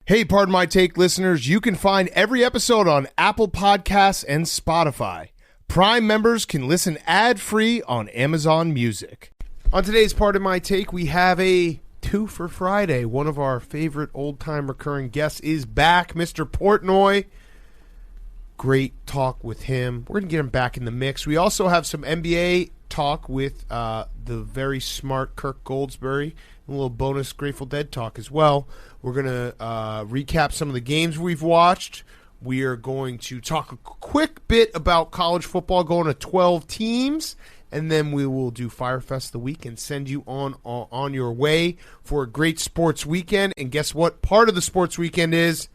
Hey, Pardon My Take listeners, you can find every episode on Apple Podcasts and Spotify. Prime members can listen ad-free on Amazon Music. On today's Pardon My Take, we have a Two for Friday. One of our favorite old-time recurring guests is back, Mr. Portnoy. Great talk with him. We're going to get him back in the mix. We also have some NBA talk with the very smart Kirk Goldsberry. A little bonus Grateful Dead talk as well. We're going to recap some of the games we've watched. We are going to talk a quick bit about college football going to 12 teams, and then we will do Fyre Fest of the week and send you on your way for a great sports weekend. And guess what? Part of the sports weekend is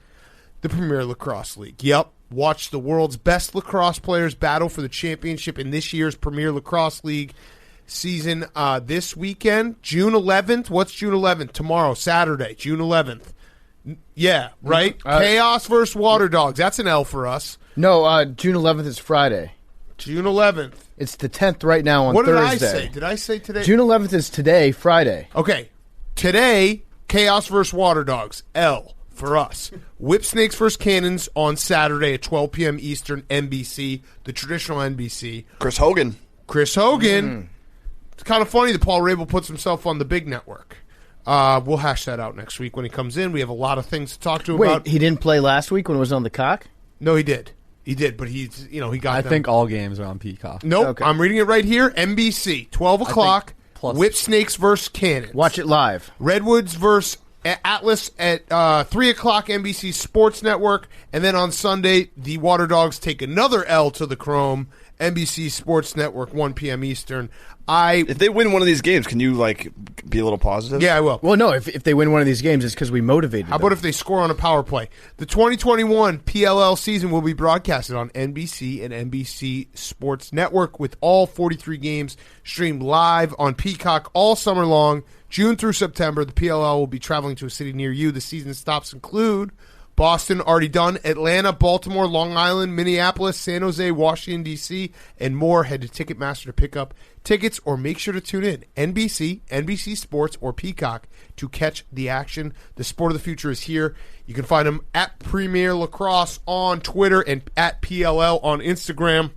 the Premier Lacrosse League. Yep. Watch the world's best lacrosse players battle for the championship in this year's Premier Lacrosse League season this weekend, June 11th. What's June 11th? Tomorrow, Saturday, June 11th. Yeah, right? Chaos versus Water Dogs. That's an L for us. No, June 11th is Friday. June 11th. It's the 10th right now on Thursday. What did I say? Did I say today? June 11th is today, Friday. Okay. Today, Chaos versus Water Dogs. L for us. Whip Snakes versus Cannons on Saturday at 12 p.m. Eastern, NBC, the traditional NBC. Chris Hogan. It's kind of funny that Paul Rabel puts himself on the big network. We'll hash that out next week when he comes in. We have a lot of things to talk to him about. Wait, he didn't play last week when it was on the Cock? No, he did. He did, but he got I think all games are on Peacock. Nope, Okay. I'm reading it right here. NBC, 12 o'clock, plus- Whip Snakes versus Cannons. Watch it live. Redwoods versus Atlas at 3 o'clock, NBC Sports Network. And then on Sunday, the Water Dogs take another L to the Chrome, NBC Sports Network, 1 p.m. Eastern. If they win one of these games, can you be a little positive? Yeah, I will. Well, no, if they win one of these games, it's because we motivated How them. about if they score on a power play? The 2021 PLL season will be broadcasted on NBC and NBC Sports Network with all 43 games streamed live on Peacock all summer long. June through September, the PLL will be traveling to a city near you. The season stops include Boston, already done, Atlanta, Baltimore, Long Island, Minneapolis, San Jose, Washington, D.C., and more. Head to Ticketmaster to pick up tickets or make sure to tune in. NBC, NBC Sports, or Peacock to catch the action. The sport of the future is here. You can find them at Premier Lacrosse on Twitter and at PLL on Instagram.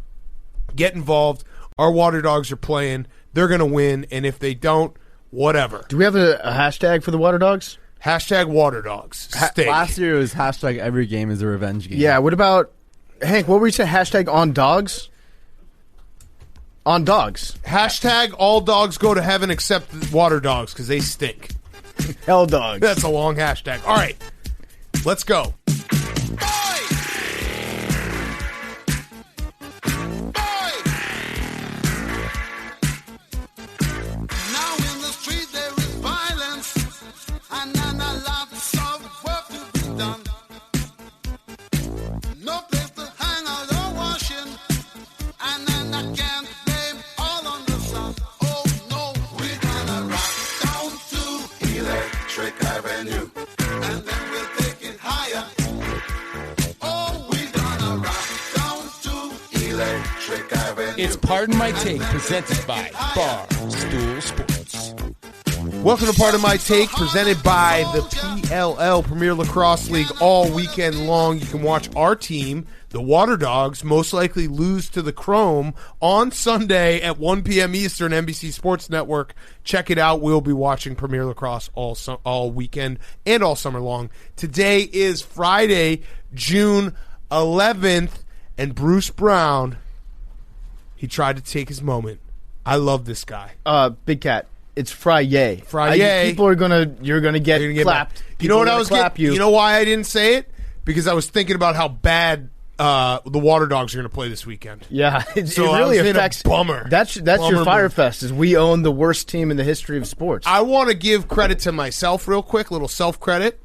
Get involved. Our Water Dogs are playing. They're going to win, and if they don't, whatever. Do we have a hashtag for the Water Dogs? Hashtag Water Dogs. Stink. Last year it was hashtag every game is a revenge game. Yeah, what about, Hank, what were you saying? Hashtag on dogs? On dogs. Hashtag all dogs go to heaven except Water Dogs because they stink. Hell dogs. That's a long hashtag. All right, let's go. It's Pardon My Take, presented by Barstool Sports. Welcome to Pardon My Take, presented by the PLL, Premier Lacrosse League, all weekend long. You can watch our team, the Water Dogs, most likely lose to the Chrome on Sunday at 1 p.m. Eastern, NBC Sports Network. Check it out. We'll be watching Premier Lacrosse all weekend and all summer long. Today is Friday, June 11th, and Bruce Brown, he tried to take his moment. I love this guy. Big Cat. It's Friday. Friday. People are you're gonna get clapped. You know what I was getting? You know why I didn't say it? Because I was thinking about how bad the Water Dogs are going to play this weekend. Yeah, it So really I was in a affects. bummer. That's Bummer your Fyre move. Fest. Is we own the worst team in the history of sports. I want to give credit to myself real quick, little self credit.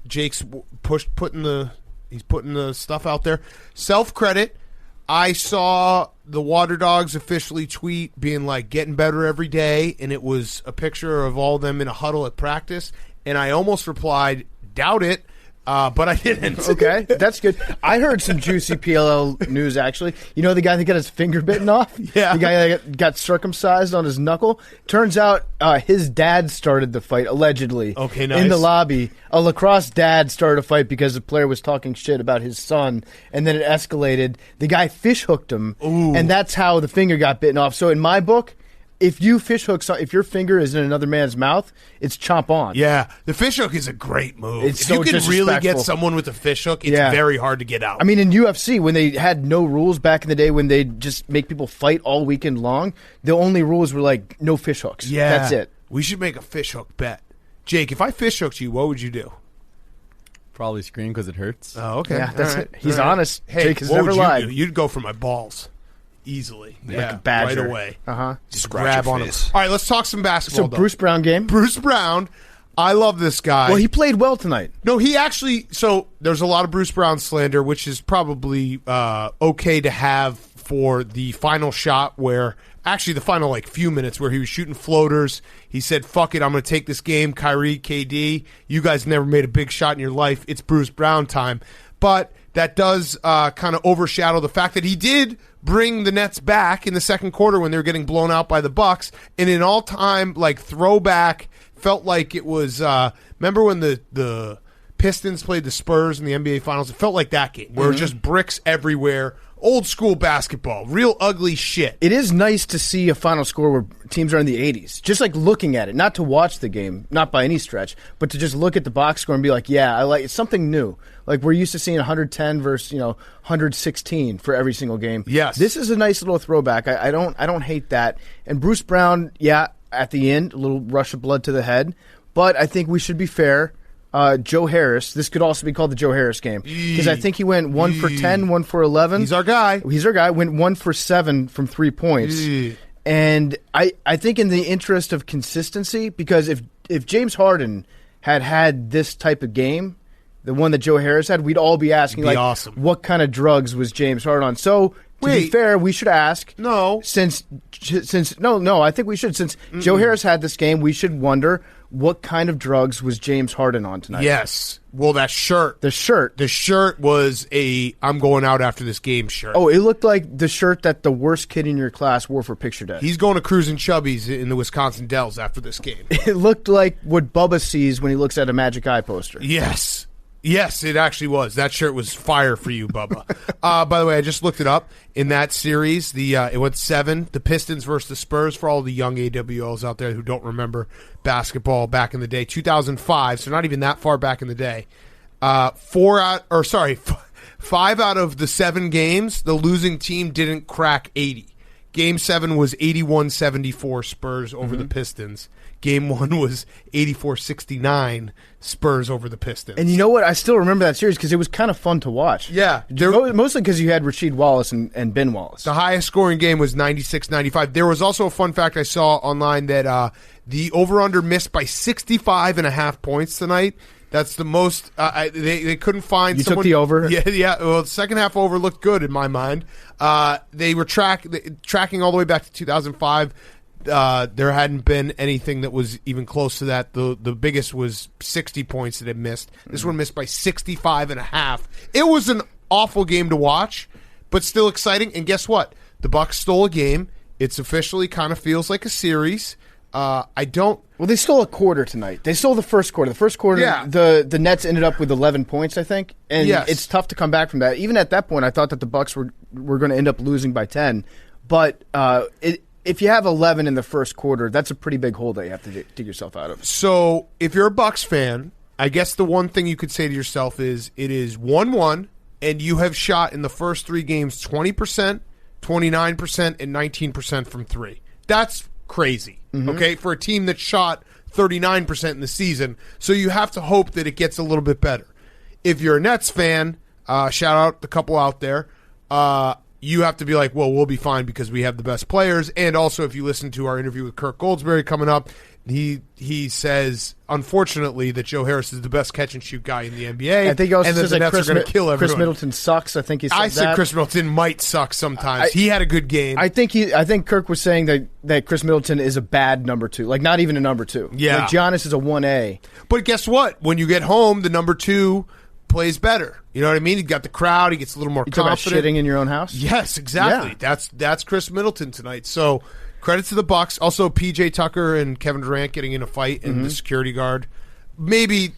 Jake's putting the stuff out there. Self credit. I saw the Water Dogs officially tweet being like getting better every day, and it was a picture of all of them in a huddle at practice. And I almost replied, doubt it. but I didn't. Okay, that's good. I heard some juicy PLL news, actually. You know the guy that got his finger bitten off? Yeah. The guy that got circumcised on his knuckle? Turns out his dad started the fight, allegedly. Okay, nice. In the lobby. A lacrosse dad started a fight because the player was talking shit about his son, and then it escalated. The guy fish hooked him, and that's how the finger got bitten off. So in my book, if you fish hook, if your finger is in another man's mouth, it's chomp on. Yeah, the fish hook is a great move. It's if so you can really get disrespectful. someone with a fish hook, it's very hard to get out. I mean, in UFC, when they had no rules back in the day, when they just make people fight all weekend long, the only rules were like no fish hooks. Yeah, That's it. We should make a fish hook bet. Jake, if I fish hooked you, what would you do? Probably scream because it hurts. Oh, okay. Yeah, that's All right. it. He's All right. honest. Hey, Jake has what never would you lied. do? You'd go for my balls. Easily. Like a badger. Right away. Just Scratch grab your on him. face. All right, let's talk some basketball. So though. Bruce Brown game. Bruce Brown, I love this guy. Well, he played well tonight. No, he actually. So there's a lot of Bruce Brown slander, which is probably okay to have for the final shot where. Actually, the final few minutes where he was shooting floaters. He said, fuck it, I'm going to take this game. Kyrie, KD, you guys never made a big shot in your life. It's Bruce Brown time. But that does kind of overshadow the fact that he did bring the Nets back in the second quarter when they were getting blown out by the Bucks. And an all-time throwback, felt like it was remember when the Pistons played the Spurs in the NBA Finals? It felt like that game where it was just bricks everywhere. Old school basketball, real ugly shit. It is nice to see a final score where teams are in the 80s. Just looking at it, not to watch the game, not by any stretch, but to just look at the box score and be like, yeah, I like it's something new. Like we're used to seeing 110 versus 116 for every single game. Yes, this is a nice little throwback. I don't hate that. And Bruce Brown, yeah, at the end, a little rush of blood to the head, but I think we should be fair. Joe Harris. This could also be called the Joe Harris game because I think he went 1 for 10, 1 for 11. He's our guy. Went 1 for 7 from 3 points. And I think in the interest of consistency, because if James Harden had this type of game, the one that Joe Harris had, we'd all be asking awesome. What kind of drugs was James Harden on? So to be fair, we should ask. No, since I think we should. Since Joe Harris had this game, we should wonder what kind of drugs was James Harden on tonight. Yes. Well, that shirt. The shirt was a I'm going out after this game shirt. Oh, it looked like the shirt that the worst kid in your class wore for picture day. He's going to Cruising Chubby's in the Wisconsin Dells after this game. It looked like what Bubba sees when he looks at a Magic Eye poster. Yes. Yes, it actually was. That shirt was fire for you, Bubba. By the way, I just looked it up. In that series, it went 7. The Pistons versus the Spurs, for all the young AWLs out there who don't remember basketball back in the day. 2005, so not even that far back in the day. 5 out of the 7 games, the losing team didn't crack 80. Game 7 was 81-74 Spurs over the Pistons. Game 1 was 84-69 Spurs over the Pistons. And you know what? I still remember that series because it was kind of fun to watch. Yeah. Mostly because you had Rasheed Wallace and Ben Wallace. The highest scoring game was 96-95. There was also a fun fact I saw online that the over-under missed by 65.5 points tonight. That's the most. They couldn't find. You someone, took the over. Yeah. Well, the second half over looked good in my mind. They were tracking all the way back to 2005. There hadn't been anything that was even close to that. The biggest was 60 points that it missed. This one missed by 65.5. It was an awful game to watch, but still exciting. And guess what? The Bucks stole a game. It's officially kind of feels like a series. Well, they stole a quarter tonight. They stole the first quarter. The first quarter, the Nets ended up with 11 points, I think. And it's tough to come back from that. Even at that point, I thought that the Bucks were going to end up losing by 10. But if you have 11 in the first quarter, that's a pretty big hole that you have to dig yourself out of. So if you're a Bucks fan, I guess the one thing you could say to yourself is it is 1-1, and you have shot in the first 3 games 20%, 29%, and 19% from 3. That's crazy, okay, for a team that shot 39% in the season. So you have to hope that it gets a little bit better. If you're a Nets fan, shout out the couple out there, you have to be like, well, we'll be fine because we have the best players. And also, if you listen to our interview with Kirk Goldsberry coming up, he says, unfortunately, that Joe Harris is the best catch-and-shoot guy in the NBA. I think he also says the Nets are going to kill everyone. Chris Middleton sucks. I think he said I said that. Chris Middleton might suck sometimes. He had a good game. I think Kirk was saying that Chris Middleton is a bad number 2. Like, not even a number 2. Yeah. Like, Giannis is a 1A. But guess what? When you get home, the number 2 plays better. You know what I mean? He got the crowd. He gets a little more confident. Talk about shitting in your own house? Yes, exactly. Yeah. That's Chris Middleton tonight. So credit to the Bucks. Also, PJ Tucker and Kevin Durant getting in a fight, and the security guard. Maybe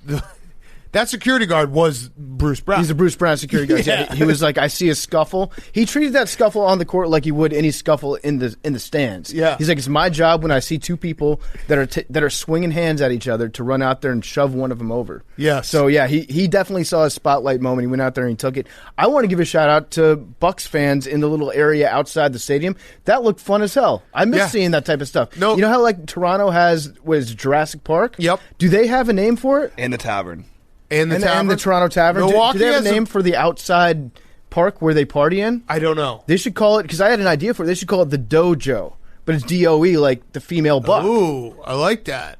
that security guard was Bruce Brown. He's a Bruce Brown security guard. Yeah. He was like, I see a scuffle. He treated that scuffle on the court like he would any scuffle in the stands. Yeah. He's like, it's my job when I see two people that are swinging hands at each other to run out there and shove one of them over. Yes. So yeah, he definitely saw a spotlight moment. He went out there and he took it. I want to give a shout out to Bucks fans in the little area outside the stadium. That looked fun as hell. I miss seeing that type of stuff. No. You know how like Toronto has Jurassic Park? Yep. Do they have a name for it? And the tavern. And the Toronto Tavern. Milwaukee do they have has a name for the outside park where they party in? I don't know. They should call it, because I had an idea for it, they should call it the Dojo. But it's DOE, like the female buck. Ooh, I like that.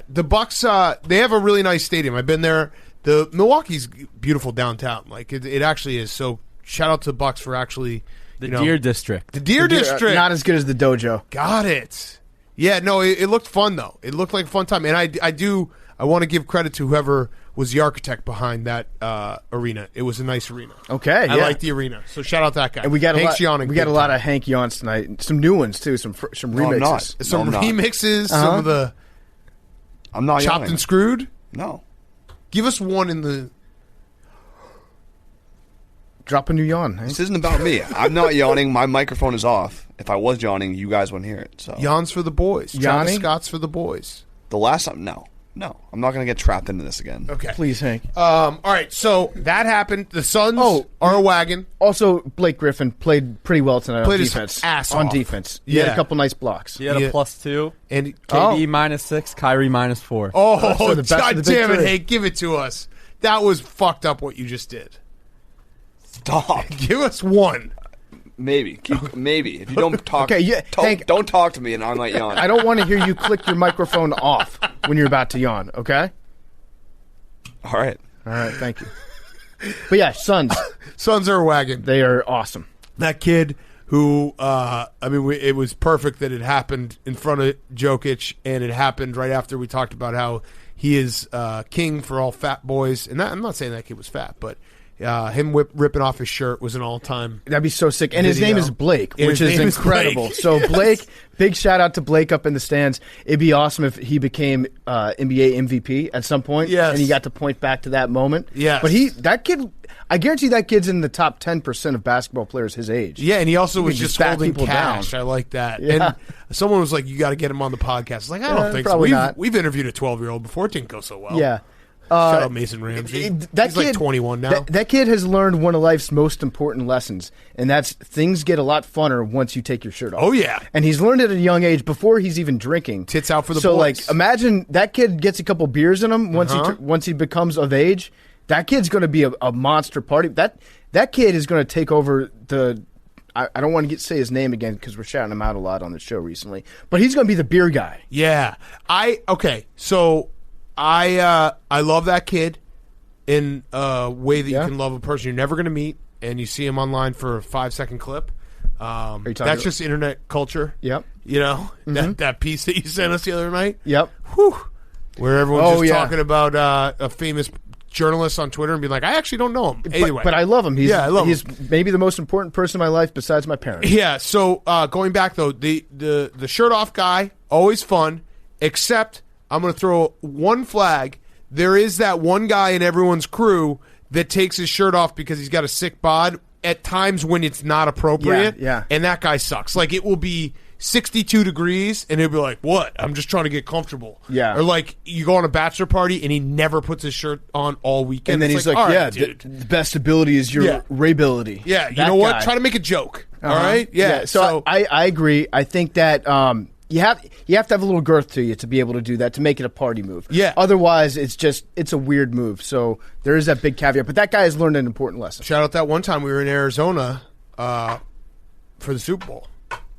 The Bucks, they have a really nice stadium. I've been there. The Milwaukee's beautiful downtown. Like it actually is. So shout out to the Bucks for actually The Deer District. The Deer District. Not as good as the Dojo. Got it. Yeah, no, it looked fun though. It looked like a fun time, and I want to give credit to whoever was the architect behind that arena. It was a nice arena. Okay, I like the arena. So shout out that guy. And we got Hank's yawning. We got a lot of Hank yawns tonight. Some new ones too. Some remixes. I'm not. Some No, I'm not. remixes. Some of the I'm not chopped yawning. and screwed. No. Give us one in the. Drop a new yawn. Hank. This isn't about me. I'm not yawning. My microphone is off. If I was yawning, you guys wouldn't hear it. So Yawns for the boys. Travis Yawning? Scott's for the boys. the last time, no, I'm not going to get trapped into this again. Okay. Please, Hank. All right, so that happened. The Suns are a wagon. Also, Blake Griffin played pretty well tonight Played on his defense. ass on off. defense. He Yeah. had a couple nice blocks. He had Yeah. a +2. And KD -6, Kyrie -4. oh, So the best of God the big damn it, three. Hank, give it to us. That was fucked up what you just did. Stop. Give us one. Maybe. Maybe. If you don't talk, Okay, yeah, Hank- don't talk to me and I might yawn. I don't want to hear you click your microphone off when you're about to yawn, okay? All right. All right, thank you. But yeah, Suns, Suns are a wagon. they are awesome. That kid who, it was perfect that it happened in front of Jokic, and it happened right after we talked about how he is king for all fat boys. And I'm not saying that kid was fat, but him ripping off his shirt was an all-time. That'd be so sick. And his Video. name is Blake, And which his is name is incredible. Blake. So Yes. Blake, big shout out to Blake up in the stands. It'd be awesome if he became NBA MVP at some point. Yes. And he got to point back to that moment. Yes. But that kid, I guarantee that kid's in the top 10% of basketball players his age. Yeah, and he also was can just just back holding people cash. down. I like that. Yeah. And someone was like, you got to get him on the podcast. I was like, I don't think so. probably not. We've interviewed a 12-year-old before. It didn't go so well. Yeah. Shout out Mason Ramsey. He's like 21 now. That kid has learned one of life's most important lessons, and that's things get a lot funner once you take your shirt off. Oh, yeah. And he's learned it at a young age before he's even drinking. Tits out for the so, boys. like, imagine that kid gets a couple beers in him once he becomes of age. That kid's going to be a monster party. That kid is going to take over the. I don't want to say his name again because we're shouting him out a lot on the show recently, but he's going to be the beer guy. Yeah. So I love that kid in a way that you can love a person you're never going to meet, and you see him online for a 5-second clip. That's just internet culture. Yep. You know, that piece that you sent us the other night? Yep. Whew. Where everyone's just yeah. talking about a famous journalist on Twitter and being like, I actually don't know him. Anyway. But I love him. I love him. He's maybe the most important person in my life besides my parents. Yeah, so going back, though, the shirt off guy, always fun, except I'm going to throw one flag. There is that one guy in everyone's crew that takes his shirt off because he's got a sick bod at times when it's not appropriate. Yeah. And that guy sucks. Like, it will be 62 degrees, and he'll be like, what? I'm just trying to get comfortable. Yeah. Or, like, you go on a bachelor party, and he never puts his shirt on all weekend. And then It's he's like, all right, yeah, dude. the best ability is your Ray-ability. Yeah, you That know what? guy. Try to make a joke. All Uh-huh. right? Yeah. So I agree. I think that you have to have a little girth to you to be able to do that, to make it a party move. Yeah. Otherwise, it's a weird move. So there is that big caveat. But that guy has learned an important lesson. Shout out that one time we were in Arizona for the Super Bowl.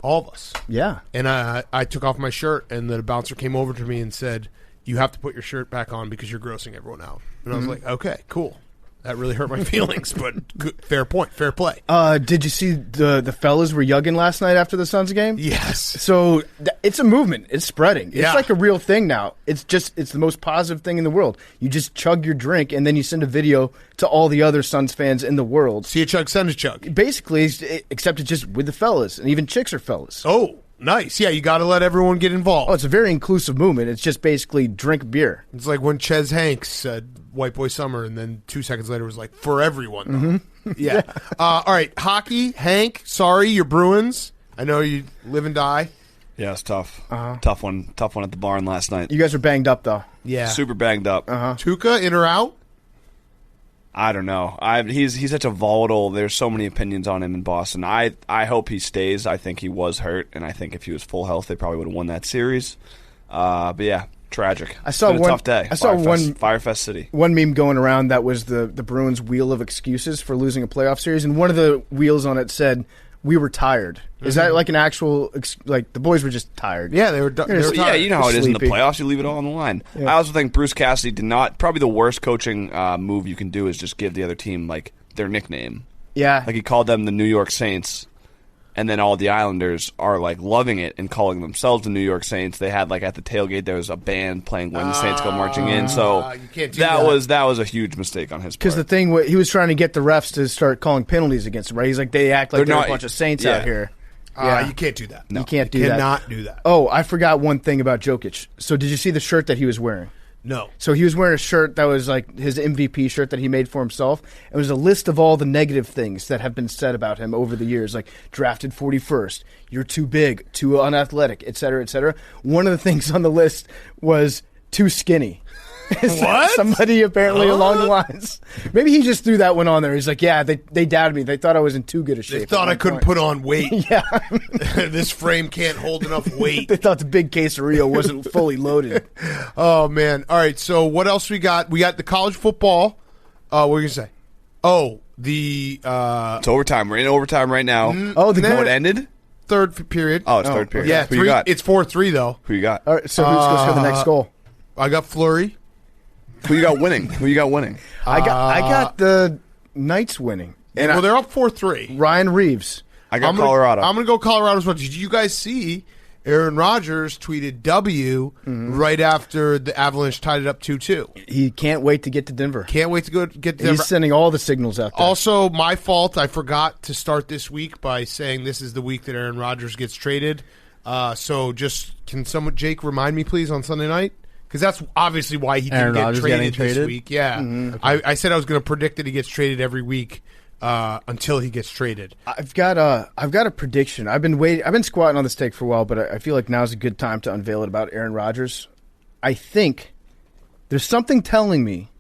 All of us. Yeah. And I took off my shirt, and the bouncer came over to me and said, you have to put your shirt back on because you're grossing everyone out. And I was like, okay, cool. That really hurt my feelings, but good, fair point, fair play. Did you see the fellas were yugging last night after the Suns game? Yes. So it's a movement. It's spreading. Yeah. It's like a real thing now. It's the most positive thing in the world. You just chug your drink, and then you send a video to all the other Suns fans in the world. See a chug, send a chug. Basically, except it's just with the fellas, and even chicks are fellas. Oh, nice. Yeah, you got to let everyone get involved. Oh, it's a very inclusive movement. It's just basically drink beer. It's like when Ches Hanks said White Boy Summer, and then 2 seconds later was like, for everyone. Mm-hmm. Yeah. All right, hockey. Hank, sorry, your Bruins. I know you live and die. Yeah, it's tough. Tough one at the barn last night. You guys are banged up, though. Yeah. Super banged up. Tuukka, in or out? I don't know. He's such a volatile. There's so many opinions on him in Boston. I hope he stays. I think he was hurt, and I think if he was full health, they probably would have won that series. But yeah, tragic. It's been a tough day. I saw Firefest City. One meme going around that was the Bruins' wheel of excuses for losing a playoff series, and one of the wheels on it said, "We were tired." Is that like an actual like the boys were just tired? Yeah, they were tired. Yeah, you know how it is in the Sleepy. playoffs. You leave it all on the line. Yeah. I also think Bruce Cassidy did not. Probably the worst coaching move you can do is just give the other team like their nickname. Yeah. Like he called them the New York Saints, and then all the Islanders are like loving it and calling themselves the New York Saints. They had like at the tailgate there was a band playing "When the Saints Go Marching In." So you can't do that was a huge mistake on his part. Because the thing, he was trying to get the refs to start calling penalties against him, right? He's like, they act like they're a bunch of Saints out here. You can't do that. No. You can't do that. Cannot do that. Oh, I forgot one thing about Jokic. So did you see the shirt that he was wearing? No. So he was wearing a shirt that was like his MVP shirt that he made for himself. It was a list of all the negative things that have been said about him over the years, like drafted 41st, you're too big, too unathletic, et cetera, et cetera. One of the things on the list was too skinny. What? Somebody apparently along the lines. Maybe he just threw that one on there. He's like, yeah, they doubted me. They thought I was in too good a shape. They thought I couldn't put on weight. Yeah. This frame can't hold enough weight. They thought the big quesadilla wasn't fully loaded. Oh, man. All right, so what else we got? We got the college football. What were you going to say? Oh, the... it's overtime. We're in overtime right now. The it ended? Third period. Oh, it's third period. Yeah, Who you got? It's 4-3, though. Who you got? All right, so who's going to score the next goal? I got Fleury. Who you got winning? I got the Knights winning. And they're up 4-3. Ryan Reeves. I got Colorado. I'm going to go Colorado as well. Did you guys see Aaron Rodgers tweeted W right after the Avalanche tied it up 2-2? He can't wait to get to Denver. Can't wait to get to Denver. He's sending all the signals out there. Also, my fault. I forgot to start this week by saying this is the week that Aaron Rodgers gets traded. So just can Jake remind me, please, on Sunday night? Because that's obviously why he didn't get traded this week. Yeah, okay. I said I was going to predict that he gets traded every week until he gets traded. I've got a prediction. I've been squatting on this take for a while, but I feel like now's a good time to unveil it about Aaron Rodgers. I think there's something telling me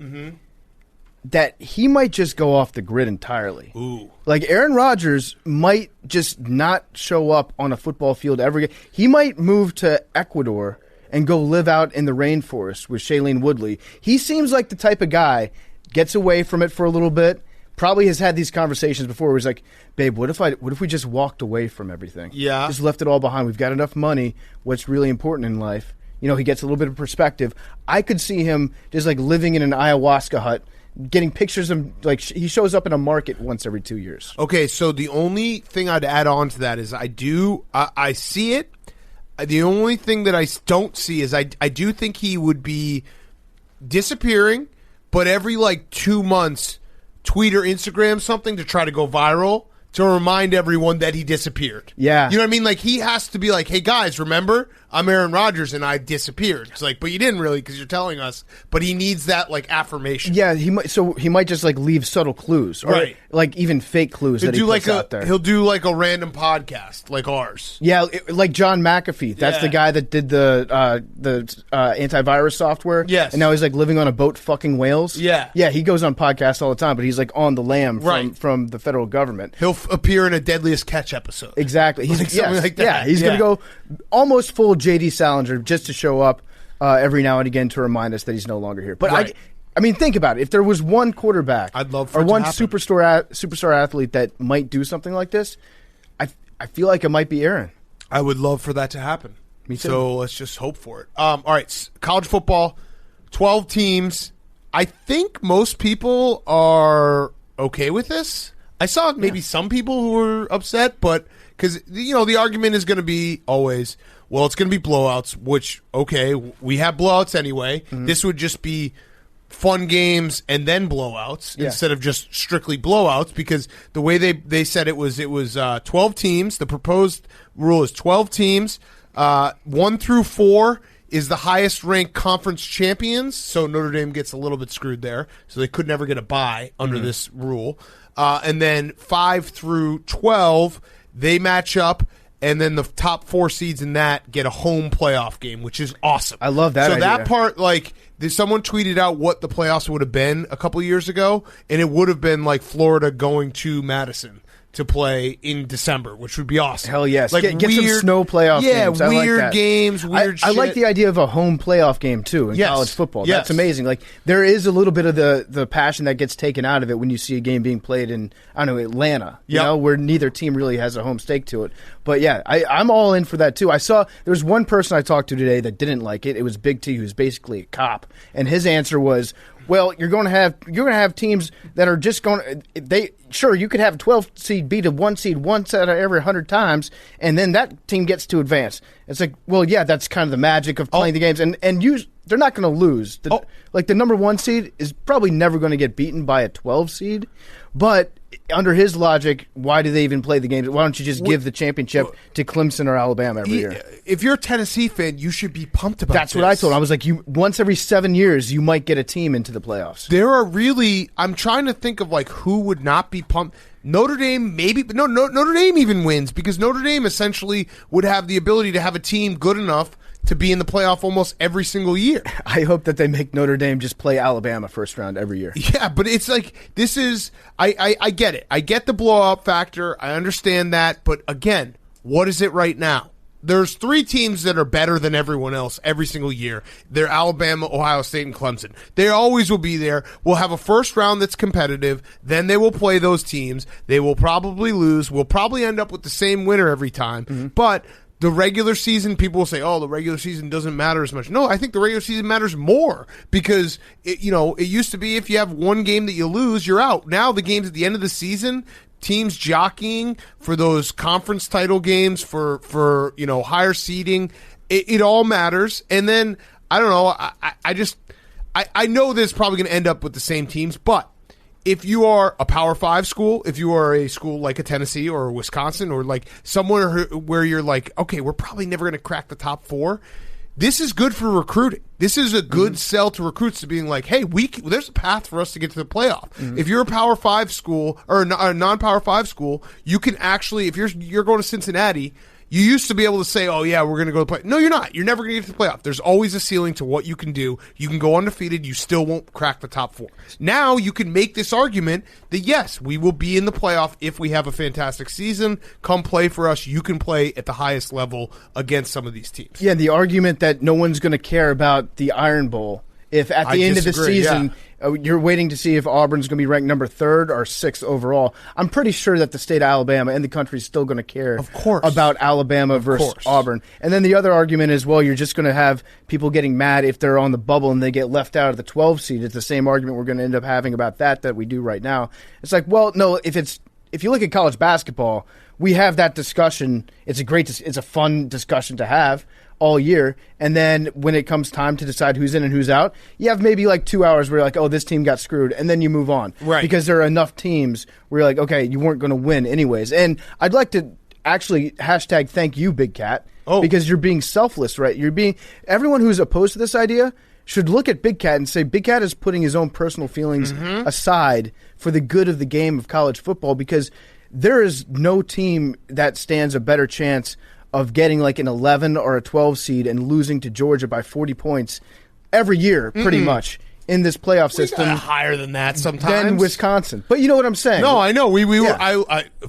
that he might just go off the grid entirely. Ooh. Like Aaron Rodgers might just not show up on a football field ever again. He might move to Ecuador and go live out in the rainforest with Shailene Woodley. He seems like the type of guy, gets away from it for a little bit, probably has had these conversations before where he's like, babe, what if we just walked away from everything? Yeah. Just left it all behind. We've got enough money. What's really important in life? You know, he gets a little bit of perspective. I could see him just like living in an ayahuasca hut, getting pictures of, like, he shows up in a market once every 2 years. Okay, so the only thing I'd add on to that is I see it. The only thing that I don't see is I do think he would be disappearing, but every like 2 months, tweet or Instagram something to try to go viral to remind everyone that he disappeared. Yeah. You know what I mean? Like, he has to be like, hey, guys, remember? I'm Aaron Rodgers, and I disappeared. It's like, but you didn't really because you're telling us. But he needs that, like, affirmation. Yeah, he might just, like, leave subtle clues. Or, right. like, even fake clues that he puts out there. He'll do, like, a random podcast, like ours. Yeah, like John McAfee. That's the guy that did the antivirus software. Yes. And now he's, like, living on a boat fucking whales. Yeah. Yeah, he goes on podcasts all the time, but he's, like, on the lam from the federal government. He'll appear in a Deadliest Catch episode. Exactly. He's like something like that. Yeah, he's going to go almost full J.D. Salinger just to show up every now and again to remind us that he's no longer here. But I mean, think about it. If there was one quarterback I'd love for or it to one happen. superstar athlete that might do something like this, I feel like it might be Aaron. I would love for that to happen. Me too. So let's just hope for it. All right, college football, 12 teams. I think most people are okay with this. I saw maybe some people who were upset, but because, the argument is going to be always, well, it's going to be blowouts, which, okay, we have blowouts anyway. Mm-hmm. This would just be fun games and then blowouts instead of just strictly blowouts, because the way they said it was 12 teams. The proposed rule is 12 teams. 1 through 4 is the highest ranked conference champions, so Notre Dame gets a little bit screwed there, so they could never get a bye under this rule. And then 5 through 12, they match up, and then the top 4 seeds in that get a home playoff game, which is awesome. I love that idea. That part, someone tweeted out what the playoffs would have been a couple of years ago, and it would have been like Florida going to Madison to play in December, which would be awesome. Hell yes. Get some snow playoff games. Yeah, weird like games, weird shit. I like the idea of a home playoff game, too, in college football. Yes. That's amazing. There is a little bit of the passion that gets taken out of it when you see a game being played in, Atlanta, where neither team really has a home stake to it. But, yeah, I'm all in for that, too. I saw there was one person I talked to today that didn't like it. It was Big T, who's basically a cop. And his answer was, well, you're going to have teams that are just going to sure, you could have a 12 seed beat a 1 seed once out of every 100 times, and then that team gets to advance. It's like, well, yeah, that's kind of the magic of playing the games, and they're not going to lose. The number 1 seed is probably never going to get beaten by a 12 seed, but under his logic, why do they even play the games? Why don't you just give the championship to Clemson or Alabama every year? If you're a Tennessee fan, you should be pumped about That's what I told him. I was like, once every 7 years, you might get a team into the playoffs. There are really – I'm trying to think of, who would not be pumped. Notre Dame maybe – but no, Notre Dame even wins, because Notre Dame essentially would have the ability to have a team good enough to be in the playoff almost every single year. I hope that they make Notre Dame just play Alabama first round every year. Yeah, but it's this is I get it. I get the blowout factor. I understand that. But again, what is it right now? There's 3 teams that are better than everyone else every single year. They're Alabama, Ohio State, and Clemson. They always will be there. We'll have a first round that's competitive. Then they will play those teams. They will probably lose. We'll probably end up with the same winner every time. Mm-hmm. But the regular season, people will say, oh, the regular season doesn't matter as much. No, I think the regular season matters more, because it used to be if you have one game that you lose, you're out. Now the games at the end of the season, teams jockeying for those conference title games, for higher seeding, it all matters. And then, I don't know, I know this is probably going to end up with the same teams, but if you are a Power 5 school, if you are a school like a Tennessee or a Wisconsin, or somewhere where you're okay, we're probably never going to crack the top 4, this is good for recruiting. This is a good sell to recruits, to being hey, there's a path for us to get to the playoff. Mm-hmm. If you're a Power 5 school or a non-Power 5 school, you can actually, if you're going to Cincinnati, you used to be able to say, oh, yeah, we're going to go to the playoff. No, you're not. You're never going to get to the playoff. There's always a ceiling to what you can do. You can go undefeated. You still won't crack the top 4. Now you can make this argument that, yes, we will be in the playoff if we have a fantastic season. Come play for us. You can play at the highest level against some of these teams. Yeah, the argument that no one's going to care about the Iron Bowl if at the end of the season you're waiting to see if Auburn's going to be ranked number 3rd or 6th overall. I'm pretty sure that the state of Alabama and the country is still going to care about Alabama versus Auburn. And then the other argument is, well, you're just going to have people getting mad if they're on the bubble and they get left out of the 12 seed. It's the same argument we're going to end up having about that we do right now. It's well, no, if you look at college basketball, we have that discussion. It's a fun discussion to have all year, and then when it comes time to decide who's in and who's out, you have maybe 2 hours where you're oh, this team got screwed, and then you move on. Right. Because there are enough teams where you're okay, you weren't going to win anyways. And I'd like to actually hashtag thank you, Big Cat, because you're being selfless, right? Everyone who's opposed to this idea should look at Big Cat and say Big Cat is putting his own personal feelings aside for the good of the game of college football, because there is no team that stands a better chance of getting an 11 or a 12 seed and losing to Georgia by 40 points every year, pretty much, in this playoff system. Higher than that sometimes. Than Wisconsin. But you know what I'm saying. No, I know. We were.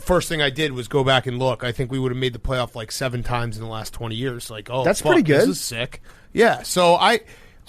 First thing I did was go back and look. I think we would have made the playoff 7 times in the last 20 years. That's pretty good. This is sick. Yeah. So I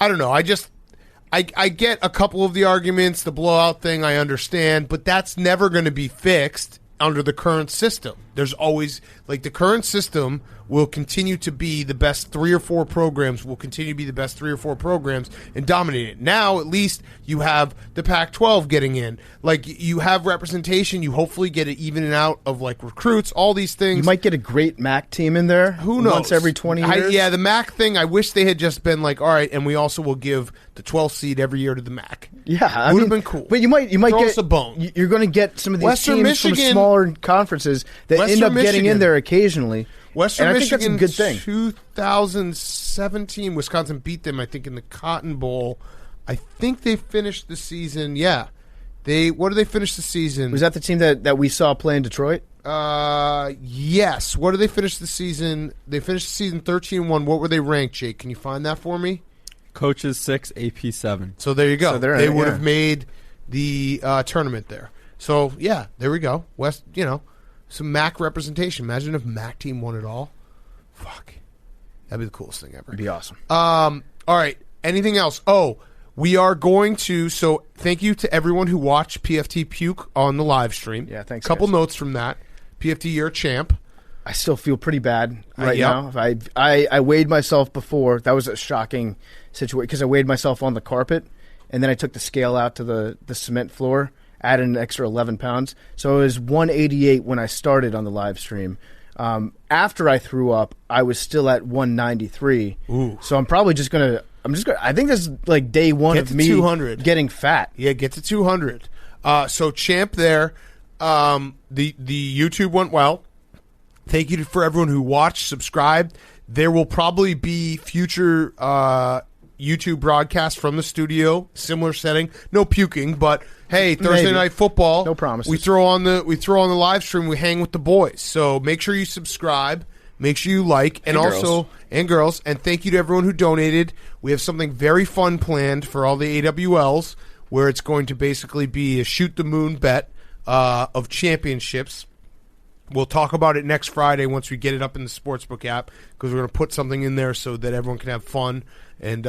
don't know. I get a couple of the arguments. The blowout thing, I understand, but that's never going to be fixed under the current system. There's always, like, the current system will continue to be the best 3 or 4 programs, will continue to be the best 3 or 4 programs and dominate it. Now, at least, you have the Pac-12 getting in. Like, you have representation. You hopefully get it evening out of, like, recruits, all these things. You might get a great MAC team in there. Who knows? Once every 20 years. Yeah, the MAC thing, I wish they had just been like, all right, and we also will give the 12th seed every year to the MAC. Yeah, would have been cool. But you might Throw get us a bone. You're going to get some of these Western teams Michigan, from smaller conferences that end up getting in there occasionally. Western and I Michigan, think that's a good thing. 2017, Wisconsin beat them, I think, in the Cotton Bowl. I think they finished the season. Yeah, what did they finish the season? Was that the team that we saw play in Detroit? Yes. What did they finish the season? They finished the season 13-1. What were they ranked, Jake? Can you find that for me? Coaches 6, AP 7. So there you go. So they would have made the tournament there. So yeah, there we go. West, some MAC representation. Imagine if MAC team won it all. Fuck, that'd be the coolest thing ever. It'd be awesome. All right. Anything else? Oh, we are going to. So thank you to everyone who watched PFT Puke on the live stream. Yeah, thanks. Couple guys. notes from that. PFT, you're a champ. I still feel pretty bad right yep. now. I weighed myself before. That was a shocking situation because I weighed myself on the carpet, and then I took the scale out to the cement floor, added an extra 11 pounds. So it was 188 when I started on the live stream. After I threw up, I was still at 193. Ooh. So I'm probably just gonna. I think this is like day one Get of to me 200. Getting fat. Yeah, get to 200. So champ there. The YouTube went well. Thank you for everyone who watched, subscribed. There will probably be future YouTube broadcasts from the studio, similar setting. No puking, but hey, Thursday Maybe. Night Football. No promises. We throw on the live stream. We hang with the boys. So make sure you subscribe. Make sure you like, and also girls. And thank you to everyone who donated. We have something very fun planned for all the AWLs, where it's going to basically be a shoot the moon bet of championships. We'll talk about it next Friday once we get it up in the Sportsbook app, because we're going to put something in there so that everyone can have fun, and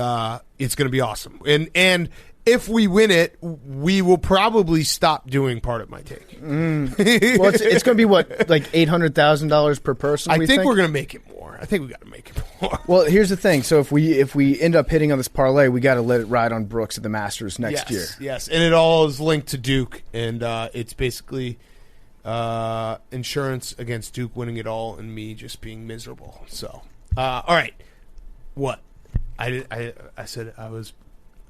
it's going to be awesome. And if we win it, we will probably stop doing Part of My Take. Well, it's going to be what, like $800,000 per person? I think we're going to make it more. I think we got to make it more. Well, here's the thing. So if we end up hitting on this parlay, we got to let it ride on Brooks at the Masters next year. Yes, and it all is linked to Duke, and it's basically insurance against Duke winning it all and me just being miserable. So, all right, what I said I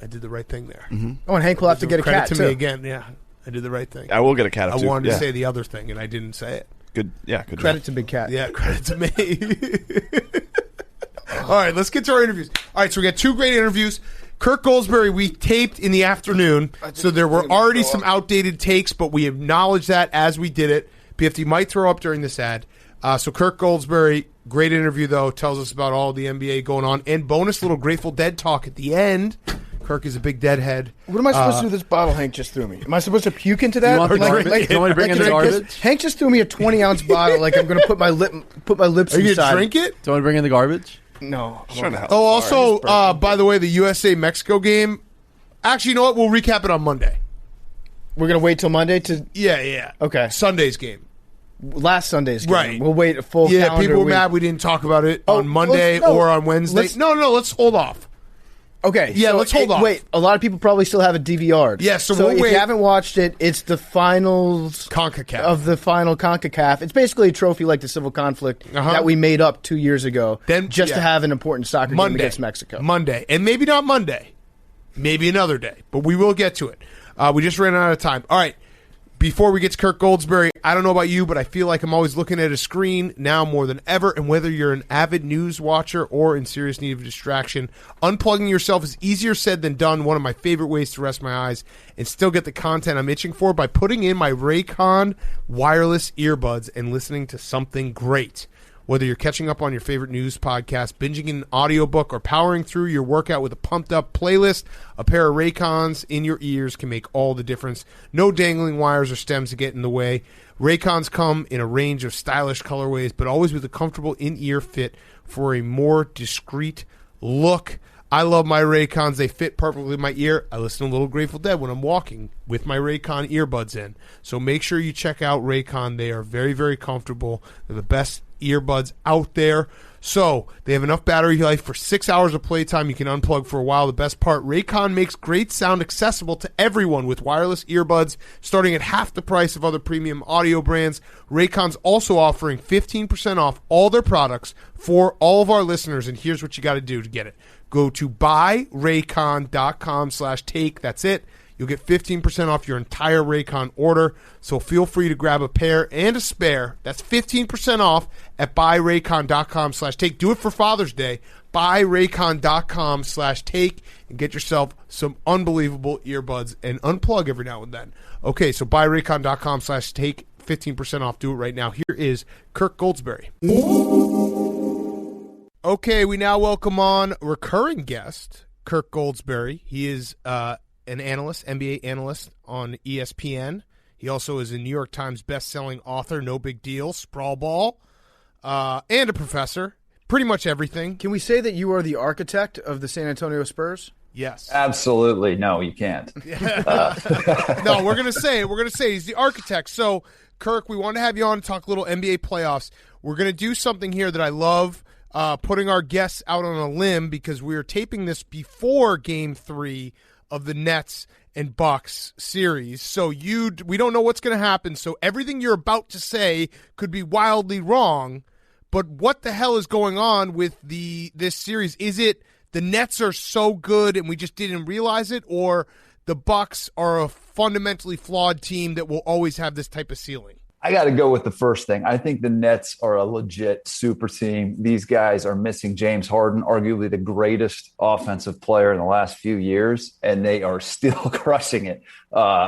did the right thing there. Mm-hmm. Oh, and Hank will have to get a cat to too. me again. Yeah, I did the right thing. I will get a cat. I wanted to say the other thing, and I didn't say it. Good. Yeah. Good. Credit to Big Cat. Yeah, credit to me. All right, let's get to our interviews. All right, so we got 2 great interviews. Kirk Goldsberry, we taped in the afternoon, so there were already some outdated takes, but we acknowledged that as we did it. PFT might throw up during this ad. So Kirk Goldsberry, great interview, though, tells us about all the NBA going on, and bonus little Grateful Dead talk at the end. Kirk is a big Deadhead. What am I supposed to do with this bottle Hank just threw me? Am I supposed to puke into that? You want to bring in the garbage? Hank just threw me a 20-ounce bottle like I'm going to put my lips Are you inside. going to drink it? Do you want to bring in the garbage? No. I'm trying to help. Oh, also, by the way, the USA-Mexico game, actually, you know what? We'll recap it on Monday. We're going to wait till Monday to... Yeah. Okay. Sunday's game. Last Sunday's game. Right. We'll wait a full Yeah, calendar people were week. mad we didn't talk about it on Monday no, or on Wednesday. No, let's hold off. Okay. Yeah, let's hold off. Wait, a lot of people probably still have it DVR'd. Yeah, so if we'll wait. you haven't watched it, it's the finals CONCACAF. of the final CONCACAF. It's basically a trophy like the civil conflict that we made up 2 years ago to have an important soccer game against Mexico. Monday. And maybe not Monday. Maybe another day. But we will get to it. We just ran out of time. All right. Before we get to Kirk Goldsberry, I don't know about you, but I feel like I'm always looking at a screen now more than ever. And whether you're an avid news watcher or in serious need of distraction, unplugging yourself is easier said than done. One of my favorite ways to rest my eyes and still get the content I'm itching for by putting in my Raycon wireless earbuds and listening to something great. Whether you're catching up on your favorite news podcast, binging an audiobook, or powering through your workout with a pumped-up playlist, a pair of Raycons in your ears can make all the difference. No dangling wires or stems to get in the way. Raycons come in a range of stylish colorways, but always with a comfortable in-ear fit for a more discreet look. I love my Raycons. They fit perfectly in my ear. I listen to a little Grateful Dead when I'm walking with my Raycon earbuds in. So make sure you check out Raycon. They are very, very comfortable. They're the best earbuds out there. So they have enough battery life for 6 hours of playtime. You can unplug for a while. The best part, Raycon makes great sound accessible to everyone with wireless earbuds starting at half the price of other premium audio brands. Raycon's also offering 15% off all their products for all of our listeners, and here's what you got to do to get it. Go to buyraycon.com/take. That's it. You'll get 15% off your entire Raycon order, so feel free to grab a pair and a spare. That's 15% off at buyraycon.com/take. Do it for Father's Day. Buyraycon.com/take and get yourself some unbelievable earbuds and unplug every now and then. Okay, so buyraycon.com/take, 15% off. Do it right now. Here is Kirk Goldsberry. Okay, we now welcome on recurring guest, Kirk Goldsberry. He is an analyst, NBA analyst on ESPN. He also is a New York Times best-selling author, no big deal, sprawl ball, and a professor. Pretty much everything. Can we say that you are the architect of the San Antonio Spurs? Yes. Absolutely. No, you can't. No, we're going to say it. We're going to say he's the architect. So, Kirk, we want to have you on to talk a little NBA playoffs. We're going to do something here that I love, putting our guests out on a limb, because we are taping this before Game 3 of the Nets and Bucks series. So we don't know what's going to happen. So everything you're about to say could be wildly wrong. But what the hell is going on with this series? Is it the Nets are so good and we just didn't realize it, or the Bucks are a fundamentally flawed team that will always have this type of ceiling? I got to go with the first thing. I think the Nets are a legit super team. These guys are missing James Harden, arguably the greatest offensive player in the last few years, and they are still crushing it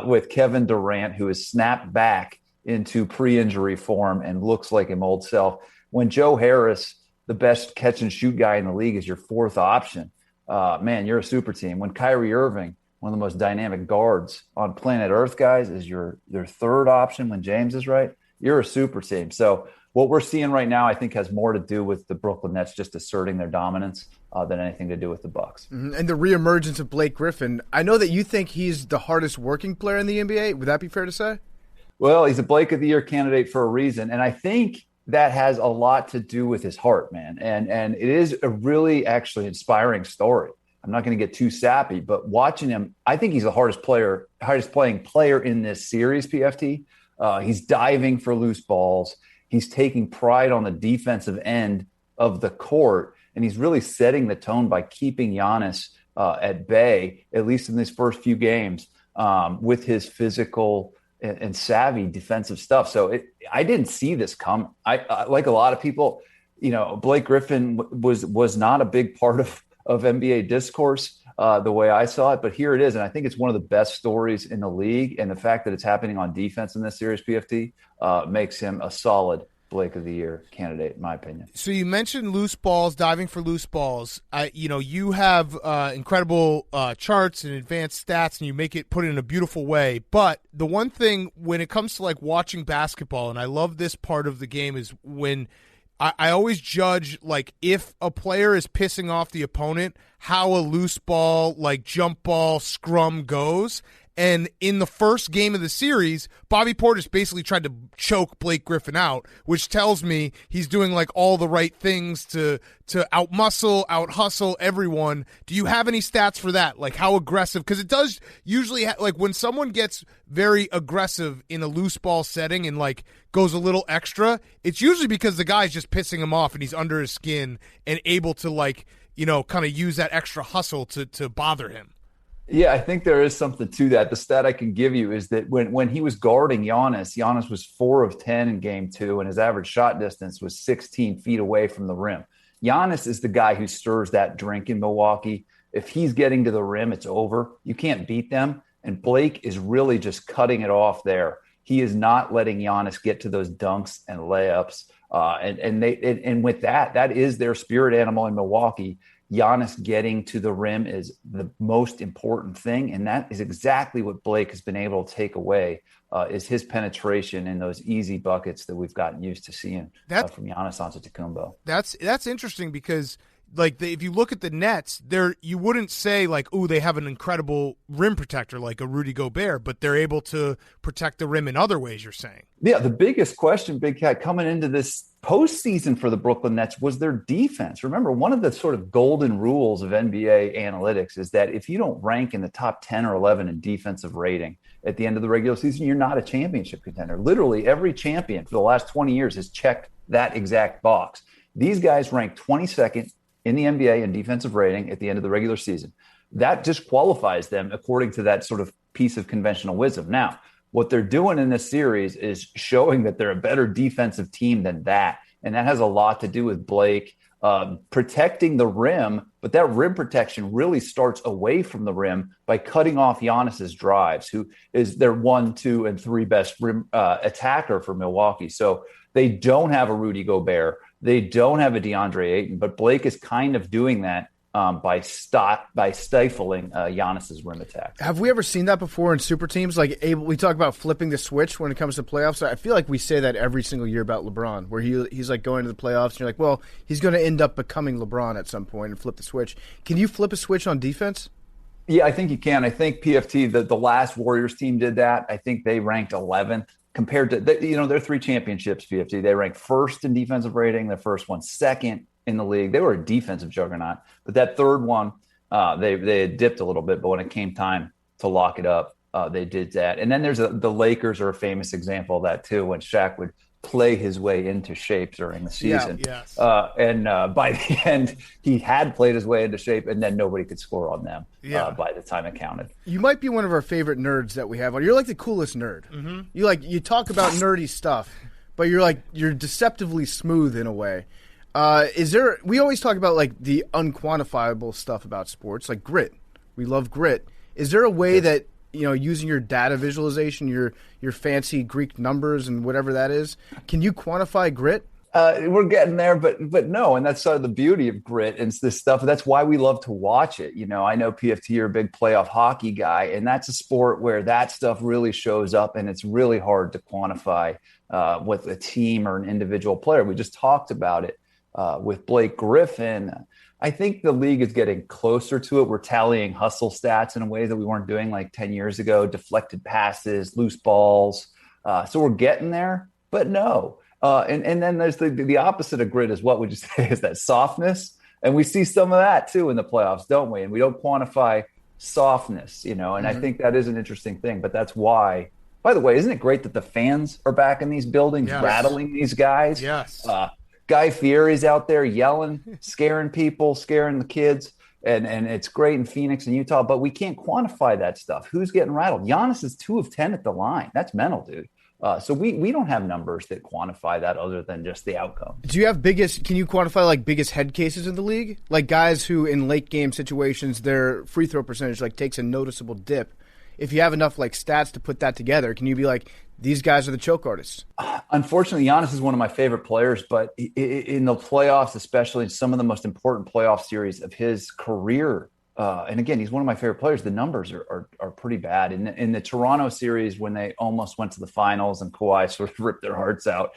with Kevin Durant, who has snapped back into pre-injury form and looks like his old self. When Joe Harris, the best catch-and-shoot guy in the league, is your fourth option, man, you're a super team. When Kyrie Irving, one of the most dynamic guards on planet Earth, guys, is your third option when James is right, you're a super team. So what we're seeing right now, I think, has more to do with the Brooklyn Nets just asserting their dominance than anything to do with the Bucks. Mm-hmm. And the reemergence of Blake Griffin. I know that you think he's the hardest working player in the NBA. Would that be fair to say? Well, he's a Blake of the Year candidate for a reason, and I think that has a lot to do with his heart, man. And it is a really actually inspiring story. I'm not going to get too sappy, but watching him, I think he's the hardest playing player in this series, PFT. He's diving for loose balls. He's taking pride on the defensive end of the court, and he's really setting the tone by keeping Giannis at bay, at least in these first few games, with his physical and savvy defensive stuff. So I didn't see this come. I like a lot of people, Blake Griffin was not a big part of NBA discourse the way I saw it, but here it is. And I think it's one of the best stories in the league. And the fact that it's happening on defense in this series, PFT, makes him a solid Blake of the Year candidate, in my opinion. So you mentioned loose balls, diving for loose balls. You have incredible charts and advanced stats, and you put it in a beautiful way. But the one thing when it comes to like watching basketball, and I love this part of the game, is when I always judge, like, if a player is pissing off the opponent, how a loose ball, like jump ball, scrum goes. And in the first game of the series, Bobby Portis basically tried to choke Blake Griffin out, which tells me he's doing like all the right things to out-muscle, out-hustle everyone. Do you have any stats for that? Like how aggressive? Because it does usually, like when someone gets very aggressive in a loose ball setting and like goes a little extra, it's usually because the guy's just pissing him off and he's under his skin and able to like, kind of use that extra hustle to bother him. Yeah, I think there is something to that. The stat I can give you is that when he was guarding Giannis was 4 of 10 in game 2, and his average shot distance was 16 feet away from the rim. Giannis is the guy who stirs that drink in Milwaukee. If he's getting to the rim, it's over. You can't beat them. And Blake is really just cutting it off there. He is not letting Giannis get to those dunks and layups. And with that is their spirit animal in Milwaukee. Giannis getting to the rim is the most important thing, and that is exactly what Blake has been able to take away, is his penetration in those easy buckets that we've gotten used to seeing from Giannis Antetokounmpo. That's interesting because if you look at the Nets, you wouldn't say like, "Ooh, they have an incredible rim protector like a Rudy Gobert," but they're able to protect the rim in other ways. You're saying, yeah. The biggest question, Big Cat, coming into this postseason for the Brooklyn Nets was their defense. Remember, one of the sort of golden rules of NBA analytics is that if you don't rank in the top 10 or 11 in defensive rating at the end of the regular season, you're not a championship contender. Literally, every champion for the last 20 years has checked that exact box. These guys ranked 22nd in the NBA in defensive rating at the end of the regular season. That disqualifies them according to that sort of piece of conventional wisdom. Now, what they're doing in this series is showing that they're a better defensive team than that. And that has a lot to do with Blake protecting the rim. But that rim protection really starts away from the rim by cutting off Giannis's drives, who is their 1, 2, and 3 best rim attacker for Milwaukee. So they don't have a Rudy Gobert. They don't have a DeAndre Ayton, but Blake is kind of doing that by stifling Giannis's rim attack. Have we ever seen that before in super teams? Like we talk about flipping the switch when it comes to playoffs. I feel like we say that every single year about LeBron, where he's like going to the playoffs, and you're like, well, he's going to end up becoming LeBron at some point and flip the switch. Can you flip a switch on defense? Yeah, I think you can. I think PFT, the last Warriors team did that. I think they ranked 11th. Compared to, their 3 championships, PFT, they ranked first in defensive rating. The first one, second in the league. They were a defensive juggernaut. But that third one, they had dipped a little bit. But when it came time to lock it up, they did that. And then the Lakers are a famous example of that, too, when Shaq would play his way into shape during the season. Yeah, yes. And by the end, he had played his way into shape, and then nobody could score on them by the time it counted. You might be one of our favorite nerds that we have on. You're like the coolest nerd. Mm-hmm. You talk about nerdy stuff, but you're deceptively smooth in a way. We always talk about like the unquantifiable stuff about sports, like grit. We love grit. Is there a way that using your data visualization, your fancy Greek numbers and whatever that is, can you quantify grit? We're getting there, but no, and that's sort of the beauty of grit and this stuff. That's why we love to watch it. I know PFT, you're a big playoff hockey guy, and that's a sport where that stuff really shows up, and it's really hard to quantify with a team or an individual player. We just talked about it with Blake Griffin. I think the league is getting closer to it. We're tallying hustle stats in a way that we weren't doing like 10 years ago, deflected passes, loose balls. So we're getting there, but no. And then there's the opposite of grit is what would you say is that softness. And we see some of that too in the playoffs, don't we? And we don't quantify softness, and mm-hmm. I think that is an interesting thing, but that's why, by the way, isn't it great that the fans are back in these buildings, rattling these guys? Yes. Guy Fieri's out there yelling, scaring people, scaring the kids. And it's great in Phoenix and Utah, but we can't quantify that stuff. Who's getting rattled? Giannis is 2 of 10 at the line. That's mental, dude. So we don't have numbers that quantify that other than just the outcome. Do you have can you quantify like biggest head cases in the league? Like guys who in late game situations, their free throw percentage like takes a noticeable dip. If you have enough like stats to put that together, can you be like, these guys are the choke artists? Unfortunately, Giannis is one of my favorite players, but in the playoffs, especially in some of the most important playoff series of his career, and again, he's one of my favorite players, the numbers are pretty bad. In the Toronto series, when they almost went to the finals and Kawhi sort of ripped their hearts out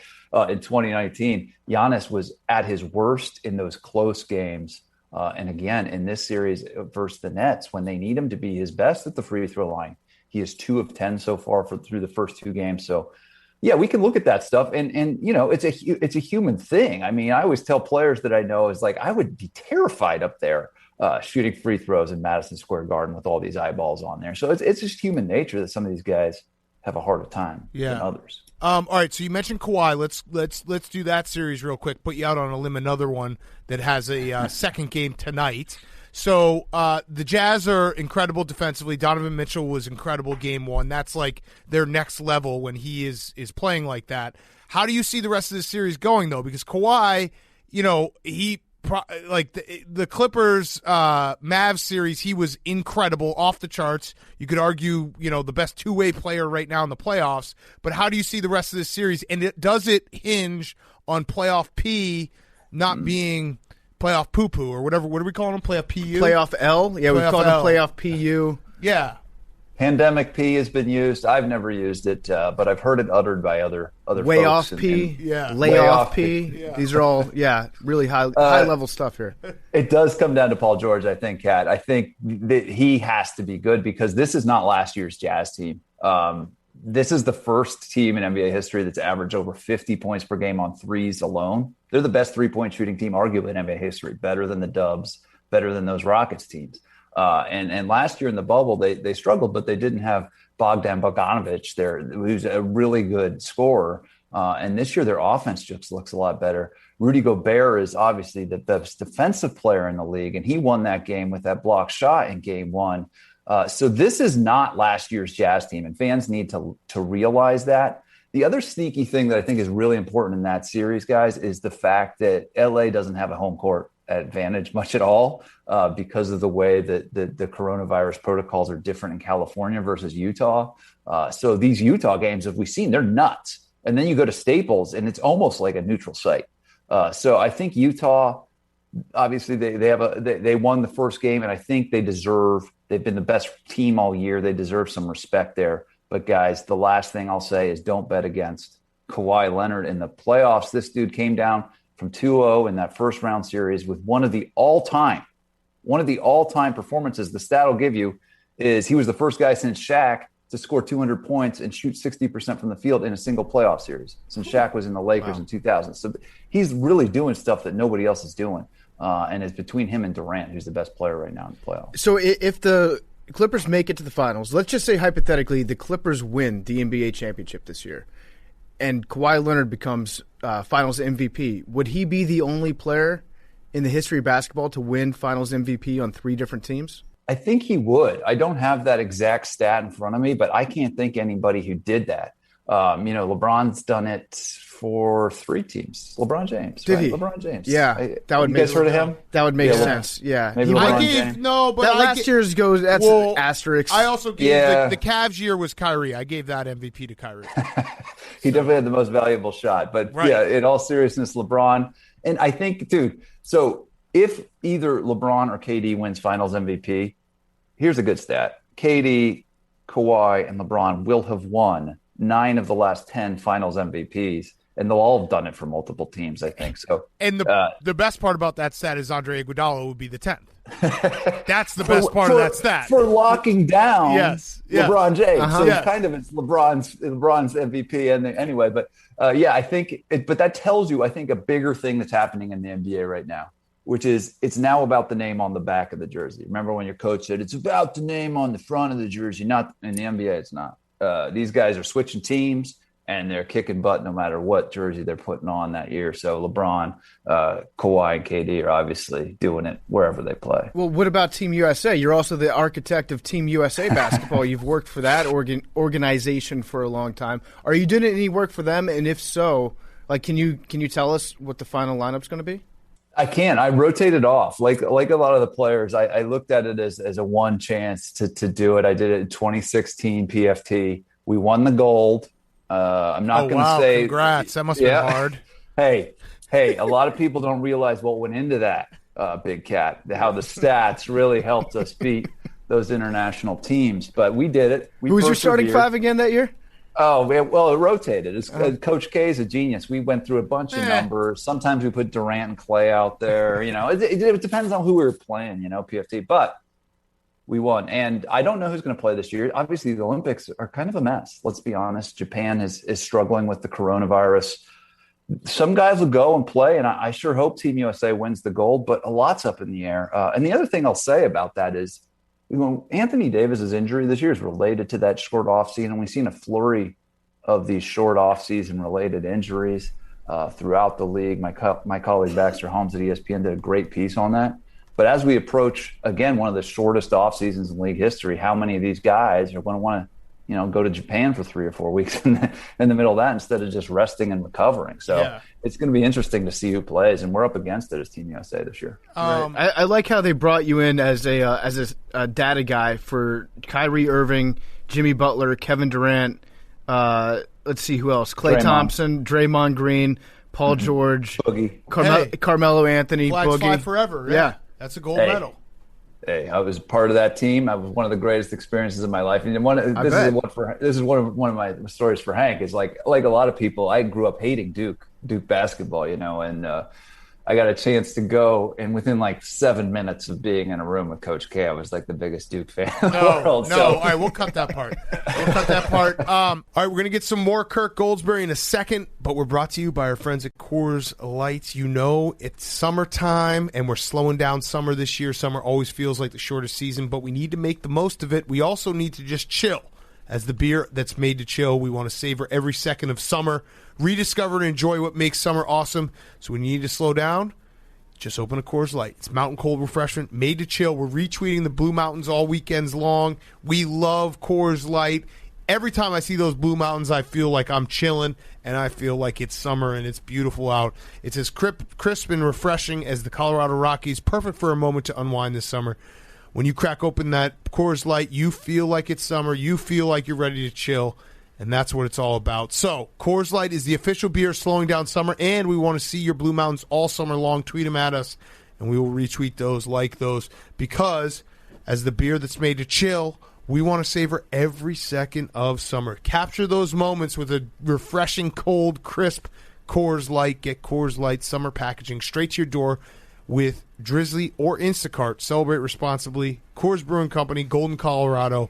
in 2019, Giannis was at his worst in those close games. And again, in this series versus the Nets, when they need him to be his best at the free throw line, he is 2 of 10 so far through the first 2 games. So, yeah, we can look at that stuff, and it's a human thing. I mean, I always tell players that I know is like I would be terrified up there shooting free throws in Madison Square Garden with all these eyeballs on there. So it's just human nature that some of these guys have a harder time than others. All right, so you mentioned Kawhi. Let's do that series real quick. Put you out on a limb. Another one that has a second game tonight. So the Jazz are incredible defensively. Donovan Mitchell was incredible game 1. That's like their next level when he is playing like that. How do you see the rest of this series going though? Because Kawhi, the Clippers Mavs series, he was incredible, off the charts. You could argue, the best two-way player right now in the playoffs. But how do you see the rest of this series? And does it hinge on playoff P not being playoff poo-poo or whatever? What are we calling them? Playoff PU? Playoff L? Yeah, we call them playoff PU. Yeah. Pandemic P has been used. I've never used it, but I've heard it uttered by other way folks. Off P, yeah, lay off P. Yeah. These are all really high level stuff here. It does come down to Paul George, I think, Kat. I think that he has to be good because this is not last year's Jazz team. This is the first team in NBA history that's averaged over 50 points per game on threes alone. They're the best 3-point shooting team, arguably in NBA history, better than the Dubs, better than those Rockets teams. And last year in the bubble, they struggled, but they didn't have Bogdan Bogdanovic there, who's a really good scorer. And this year, their offense just looks a lot better. Rudy Gobert is obviously the best defensive player in the league, and he won that game with that block shot in game one. So this is not last year's Jazz team, and fans need to realize that. The other sneaky thing that I think is really important in that series, guys, is the fact that LA doesn't have a home court advantage much at all because of the way that the coronavirus protocols are different in California versus Utah. So these Utah games, as we've seen, they're nuts. And then you go to Staples and it's almost like a neutral site. So I think Utah, obviously they won the first game, and I think they've been the best team all year. They deserve some respect there. But guys, the last thing I'll say is don't bet against Kawhi Leonard in the playoffs. This dude came down from 2-0 in that first round series with one of the all-time performances. The stat I'll give you is he was the first guy since Shaq to score 200 points and shoot 60% from the field in a single playoff series since Shaq was in the Lakers in 2000. So he's really doing stuff that nobody else is doing. And it's between him and Durant, who's the best player right now in the playoffs. So if the Clippers make it to the finals, let's just say hypothetically the Clippers win the NBA championship this year, and Kawhi Leonard becomes Finals MVP, would he be the only player in the history of basketball to win Finals MVP on 3 different teams? I think he would. I don't have that exact stat in front of me, but I can't think anybody who did that. LeBron's done it for 3 teams. LeBron James. Did he? LeBron James. Yeah. That would you guys heard of him? That would make sense. Yeah. Maybe last year's goes, that's asterisk. I also gave the Cavs year was Kyrie. I gave that MVP to Kyrie. He definitely had the most valuable shot. But yeah, in all seriousness, LeBron. And I think, dude, so if either LeBron or KD wins Finals MVP, here's a good stat. KD, Kawhi, and LeBron will have won 9 of the last 10 Finals MVPs, and they'll all have done it for multiple teams, I think. So, and the best part about that stat is Andre Iguodala would be the 10th. That's the best part of that stat for locking down. LeBron James. So it's LeBron's MVP. And anyway, but I think. But that tells you, I think, a bigger thing that's happening in the NBA right now, which is it's now about the name on the back of the jersey. Remember when your coach said it's about the name on the front of the jersey? Not in the NBA, it's not. These guys are switching teams, and they're kicking butt no matter what jersey they're putting on that year. So LeBron, Kawhi, and KD are obviously doing it wherever they play. Well, what about Team USA? You're also the architect of Team USA basketball. You've worked for that organization for a long time. Are you doing any work for them? And if so, can you tell us what the final lineup's going to be? I can. I rotated off like a lot of the players. I looked at it as a one chance to do it. I did it in 2016 PFT. We won the gold. I'm not going to say congrats. That must be hard. Hey, a lot of people don't realize what went into that, Big Cat, how the stats really helped us beat those international teams. But we did it. Who was your starting 5 again that year? Oh, well, it rotated. Coach K is a genius. We went through a bunch of numbers. Sometimes we put Durant and Clay out there. It depends on who we were playing, PFT. But we won. And I don't know who's going to play this year. Obviously, the Olympics are kind of a mess. Let's be honest. Japan is struggling with the coronavirus. Some guys will go and play, and I sure hope Team USA wins the gold, but a lot's up in the air. And the other thing I'll say about that is, Anthony Davis's injury this year is related to that short offseason, and we've seen a flurry of these short offseason related injuries throughout the league. My colleague Baxter Holmes at ESPN did a great piece on that. But as we approach, again, one of the shortest off seasons in league history, how many of these guys are going to want to go to Japan for 3 or 4 weeks in the middle of that instead of just resting and recovering. So it's going to be interesting to see who plays, and we're up against it as Team USA this year. I like how they brought you in as a data guy for Kyrie Irving, Jimmy Butler, Kevin Durant. Let's see who else: Klay Thompson, Draymond Green, Paul George, Boogie, Carmelo Anthony, Flags Boogie. fly forever. Yeah. That's a gold medal. Hey, I was part of that team. I was one of the greatest experiences of my life. And this is one of my stories for Hank. Is like a lot of people, I grew up hating Duke basketball, and I got a chance to go, and within like 7 minutes of being in a room with Coach K, I was like the biggest Duke fan in the world. No, all right, we'll cut that part. All right, we're going to get some more Kirk Goldsberry in a second, but we're brought to you by our friends at Coors Light. It's summertime, and we're slowing down summer this year. Summer always feels like the shortest season, but we need to make the most of it. We also need to just chill. As the beer that's made to chill, we want to savor every second of summer, rediscover and enjoy what makes summer awesome. So when you need to slow down, just open a Coors Light. It's mountain cold refreshment, made to chill. We're retweeting the Blue Mountains all weekends long. We love Coors Light. Every time I see those Blue Mountains, I feel like I'm chilling, and I feel like it's summer and it's beautiful out. It's as crisp and refreshing as the Colorado Rockies, perfect for a moment to unwind this summer. When you crack open that Coors Light, you feel like it's summer. You feel like you're ready to chill, and that's what it's all about. So, Coors Light is the official beer slowing down summer, and we want to see your Blue Mountains all summer long. Tweet them at us, and we will retweet those, like those, because as the beer that's made to chill, we want to savor every second of summer. Capture those moments with a refreshing, cold, crisp Coors Light. Get Coors Light summer packaging straight to your door with Drizzly or Instacart. Celebrate responsibly. Coors Brewing Company, Golden, Colorado.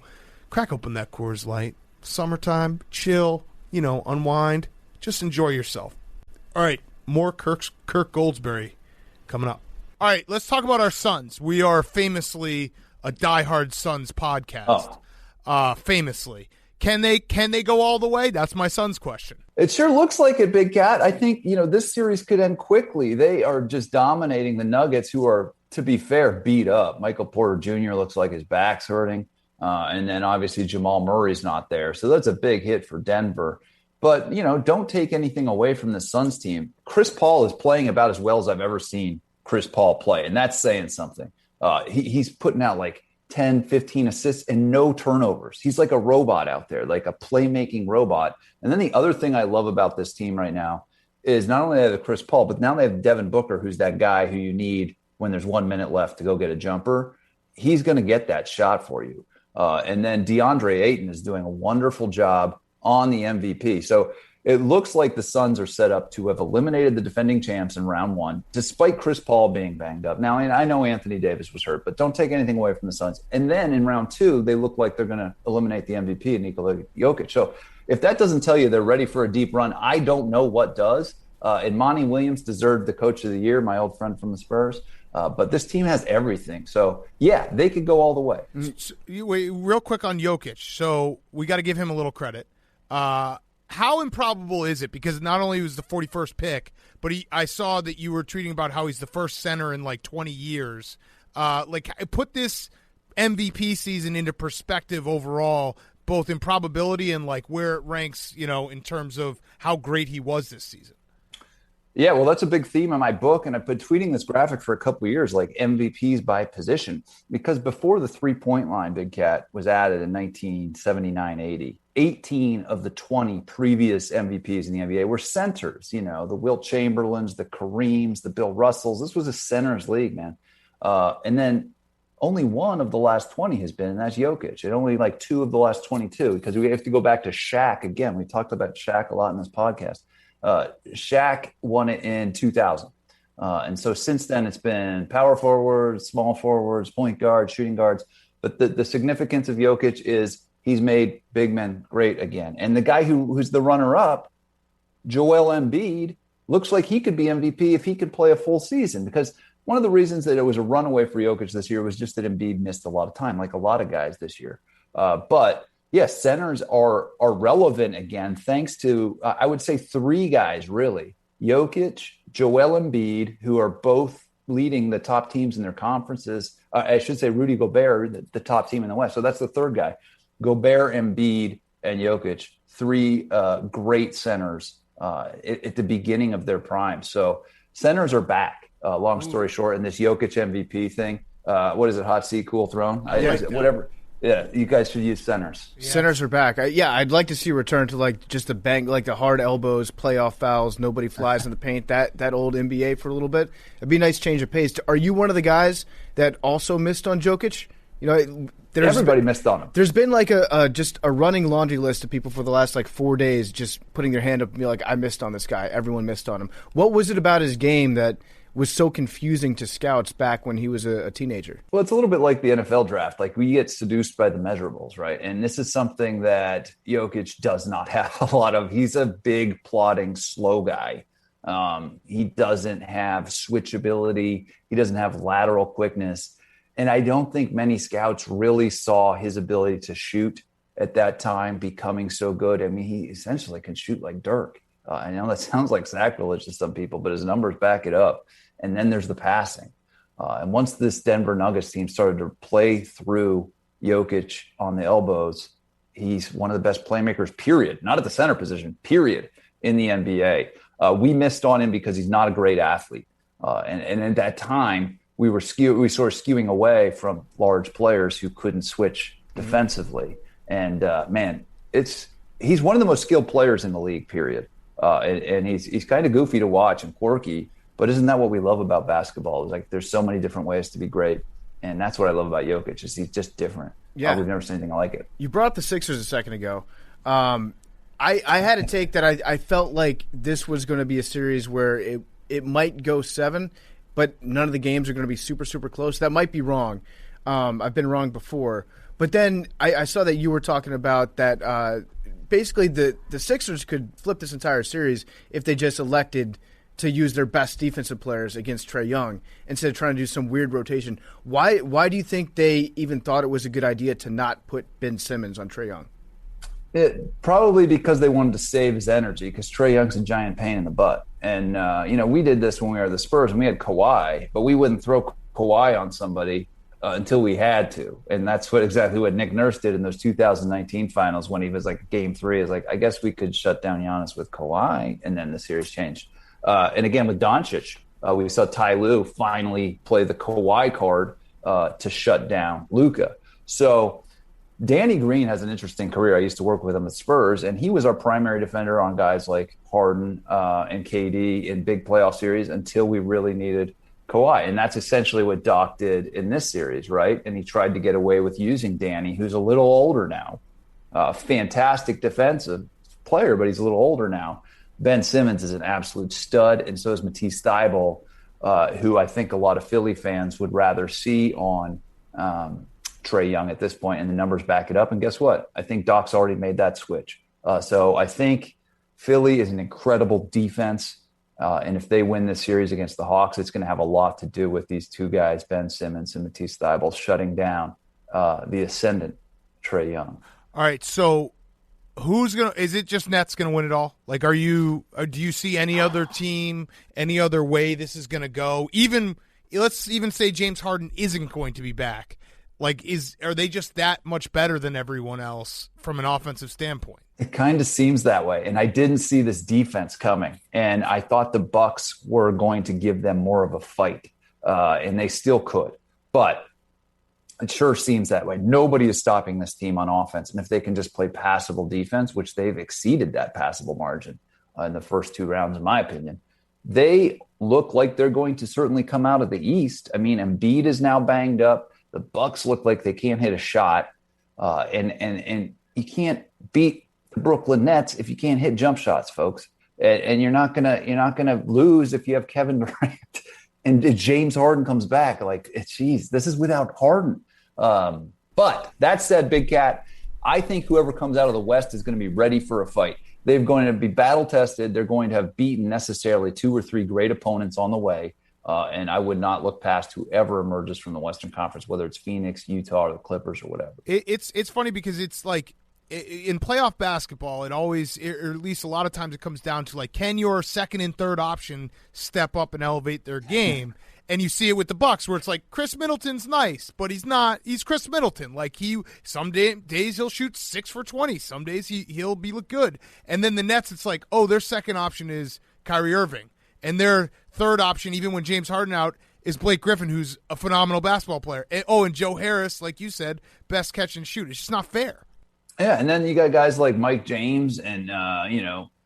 Crack open that Coors Light. Summertime, chill, unwind. Just enjoy yourself. All right, more Kirk Goldsberry coming up. All right, let's talk about our Suns. We are famously a diehard Suns podcast. Famously. Can they go all the way? That's my Suns question. It sure looks like it, Big Cat. I think, this series could end quickly. They are just dominating the Nuggets, who are, to be fair, beat up. Michael Porter Jr. looks like his back's hurting. And then obviously Jamal Murray's not there. So that's a big hit for Denver. But, don't take anything away from the Suns team. Chris Paul is playing about as well as I've ever seen Chris Paul play. And that's saying something. He's putting out like 10, 15 assists and no turnovers. He's like a robot out there, like a playmaking robot. And then the other thing I love about this team right now is not only they have Chris Paul, but now they have Devin Booker, who's that guy who you need when there's 1 minute left to go get a jumper. He's going to get that shot for you. And then DeAndre Ayton is doing a wonderful job on the MVP. So it looks like the Suns are set up to have eliminated the defending champs in round one, despite Chris Paul being banged up. Now, I know Anthony Davis was hurt, but don't take anything away from the Suns. And then in round two, they look like they're going to eliminate the MVP, Nikola Jokic. So if that doesn't tell you they're ready for a deep run, I don't know what does. And Monty Williams deserved the coach of the year, my old friend from the Spurs. But this team has everything. So, yeah, they could go all the way. Wait, real quick on Jokic. So we got to give him a little credit. How improbable is it? Because not only was the 41st pick, but I saw that you were tweeting about how he's the first center in like 20 years. Put this MVP season into perspective overall, both in probability and like where it ranks, in terms of how great he was this season. Yeah, well, that's a big theme in my book, and I've been tweeting this graphic for a couple of years, like MVPs by position, because before the three-point line, Big Cat, was added in 1979-80, 18 of the 20 previous MVPs in the NBA were centers, the Wilt Chamberlains, the Kareems, the Bill Russells. This was a centers league, man. And then only one of the last 20 has been, and that's Jokic, and only like 2 of the last 22, because we have to go back to Shaq again. We talked about Shaq a lot in this podcast. Shaq won it in 2000. And so since then, it's been power forwards, small forwards, point guards, shooting guards. But the significance of Jokic is he's made big men great again. And the guy who's the runner-up, Joel Embiid, looks like he could be MVP if he could play a full season. Because one of the reasons that it was a runaway for Jokic this year was just that Embiid missed a lot of time, like a lot of guys this year. But yes, centers are relevant again, thanks to, I would say, 3 guys, really. Jokic, Joel Embiid, who are both leading the top teams in their conferences. I should say Rudy Gobert, the top team in the West. So that's the third guy. Gobert, Embiid, and Jokic, 3 great centers at the beginning of their prime. So centers are back, long story short, in this Jokic MVP thing. What is it, hot seat, cool throne? Whatever. Yeah, you guys should use centers. Yeah. Centers are back. I'd like to see a return to like just the bang, like the hard elbows, playoff fouls, nobody flies in the paint. That old NBA for a little bit. It'd be a nice change of pace. Are you one of the guys that also missed on Jokic? You know, everybody missed on him. There's been like just a running laundry list of people for the last like 4 days just putting their hand up and be like, I missed on this guy. Everyone missed on him. What was it about his game that was so confusing to scouts back when he was a teenager? Well, it's a little bit like the NFL draft. Like, we get seduced by the measurables, right? And this is something that Jokic does not have a lot of. He's a big, plodding, slow guy. He doesn't have switchability. He doesn't have lateral quickness. And I don't think many scouts really saw his ability to shoot at that time becoming so good. I mean, he essentially can shoot like Dirk. I know that sounds like sacrilege to some people, but his numbers back it up. And then there's the passing. And once this Denver Nuggets team started to play through Jokic on the elbows, he's one of the best playmakers, period. Not at the center position, period, in the NBA. We missed on him because he's not a great athlete. And at that time, we sort of skewing away from large players who couldn't switch defensively. And, man, he's one of the most skilled players in the league, period. And he's kind of goofy to watch and quirky. But isn't that what we love about basketball? It's like there's so many different ways to be great. And that's what I love about Jokic, is he's just different. Yeah. We've never seen anything like it. You brought up the Sixers a second ago. I had a take that I felt like this was going to be a series where it might go 7, but none of the games are going to be super, super close. That might be wrong. I've been wrong before. But then I saw that you were talking about that basically the Sixers could flip this entire series if they just elected to use their best defensive players against Trae Young instead of trying to do some weird rotation. Why do you think they even thought it was a good idea to not put Ben Simmons on Trae Young? Probably because they wanted to save his energy, because Trae Young's a giant pain in the butt. And, we did this when we were the Spurs, and we had Kawhi, but we wouldn't throw Kawhi on somebody until we had to. And that's exactly what Nick Nurse did in those 2019 finals when he was like game 3. Is like, I guess we could shut down Giannis with Kawhi, and then the series changed. And again, with Doncic, we saw Ty Lue finally play the Kawhi card to shut down Luka. So Danny Green has an interesting career. I used to work with him at Spurs, and he was our primary defender on guys like Harden and KD in big playoff series until we really needed Kawhi. And that's essentially what Doc did in this series, right? And he tried to get away with using Danny, who's a little older now. Fantastic defensive player, but he's a little older now. Ben Simmons is an absolute stud, and so is Matisse Thybulle, who I think a lot of Philly fans would rather see on Trae Young at this point, and the numbers back it up. And guess what? I think Doc's already made that switch. So I think Philly is an incredible defense, and if they win this series against the Hawks, it's going to have a lot to do with these two guys, Ben Simmons and Matisse Thybulle, shutting down the ascendant Trae Young. All right, so is it just Nets going to win it all? Like, do you see any other team, any other way this is going to go? Let's even say James Harden isn't going to be back. Like, are they just that much better than everyone else from an offensive standpoint? It kind of seems that way, and I didn't see this defense coming, and I thought the Bucks were going to give them more of a fight, and they still could, but it sure seems that way. Nobody is stopping this team on offense, and if they can just play passable defense, which they've exceeded that passable margin in the first 2 rounds, in my opinion, they look like they're going to certainly come out of the East. I mean, Embiid is now banged up. The Bucks look like they can't hit a shot, and you can't beat the Brooklyn Nets if you can't hit jump shots, folks. And you're not gonna lose if you have Kevin Durant and if James Harden comes back. Like, geez, this is without Harden. But that said, Big Cat, I think whoever comes out of the West is going to be ready for a fight. They're going to be battle tested. They're going to have beaten necessarily 2 or 3 great opponents on the way. And I would not look past whoever emerges from the Western Conference, whether it's Phoenix, Utah, or the Clippers or whatever. It's funny because it's like in playoff basketball, or at least a lot of times it comes down to like, can your second and third option step up and elevate their game? And you see it with the Bucks, where it's like Chris Middleton's nice, but he's not. He's Chris Middleton. Like some days he'll shoot 6 for 20. Some days he'll look good. And then the Nets, it's like, oh, their second option is Kyrie Irving, and their third option, even when James Harden out, is Blake Griffin, who's a phenomenal basketball player. And Joe Harris, like you said, best catch and shoot. It's just not fair. Yeah, and then you got guys like Mike James and,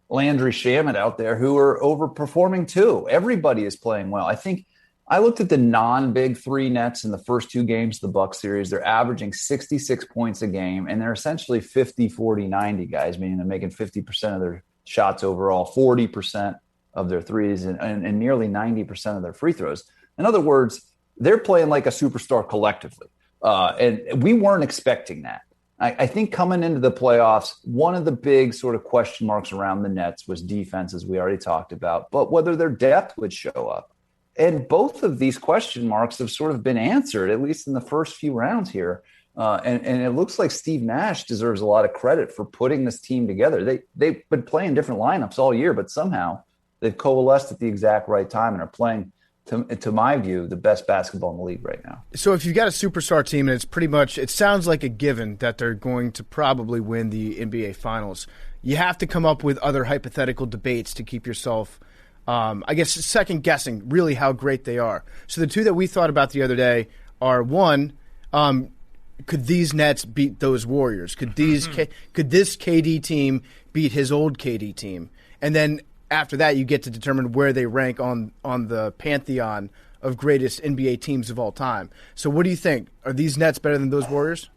Landry Shamet out there who are overperforming too. Everybody is playing well. I think I looked at the non-big three nets in the first two games of the Bucks series. They're averaging 66 points a game, and they're essentially 50, 40, 90 guys, meaning they're making 50% of their shots overall, 40% of their threes, and nearly 90% of their free throws. In other words, they're playing like a superstar collectively. And we weren't expecting that. I think coming into the playoffs, one of the big sort of question marks around the Nets was defense, as we already talked about, but whether their depth would show up. And both of these question marks have sort of been answered, at least in the first few rounds here. And it looks like Steve Nash deserves a lot of credit for putting this team together. They've been playing different lineups all year, but somehow they've coalesced at the exact right time and are playing, to my view, the best basketball in the league right now. So if you've got a superstar team and it's pretty much, it sounds like a given that they're going to probably win the NBA Finals, you have to come up with other hypothetical debates to keep yourself, I guess, second guessing really how great they are. So the two that we thought about the other day are, one, could these Nets beat those Warriors? Could this KD team beat his old KD team? And then after that, you get to determine where they rank on the pantheon of greatest NBA teams of all time. So what do you think? Are these Nets better than those Warriors?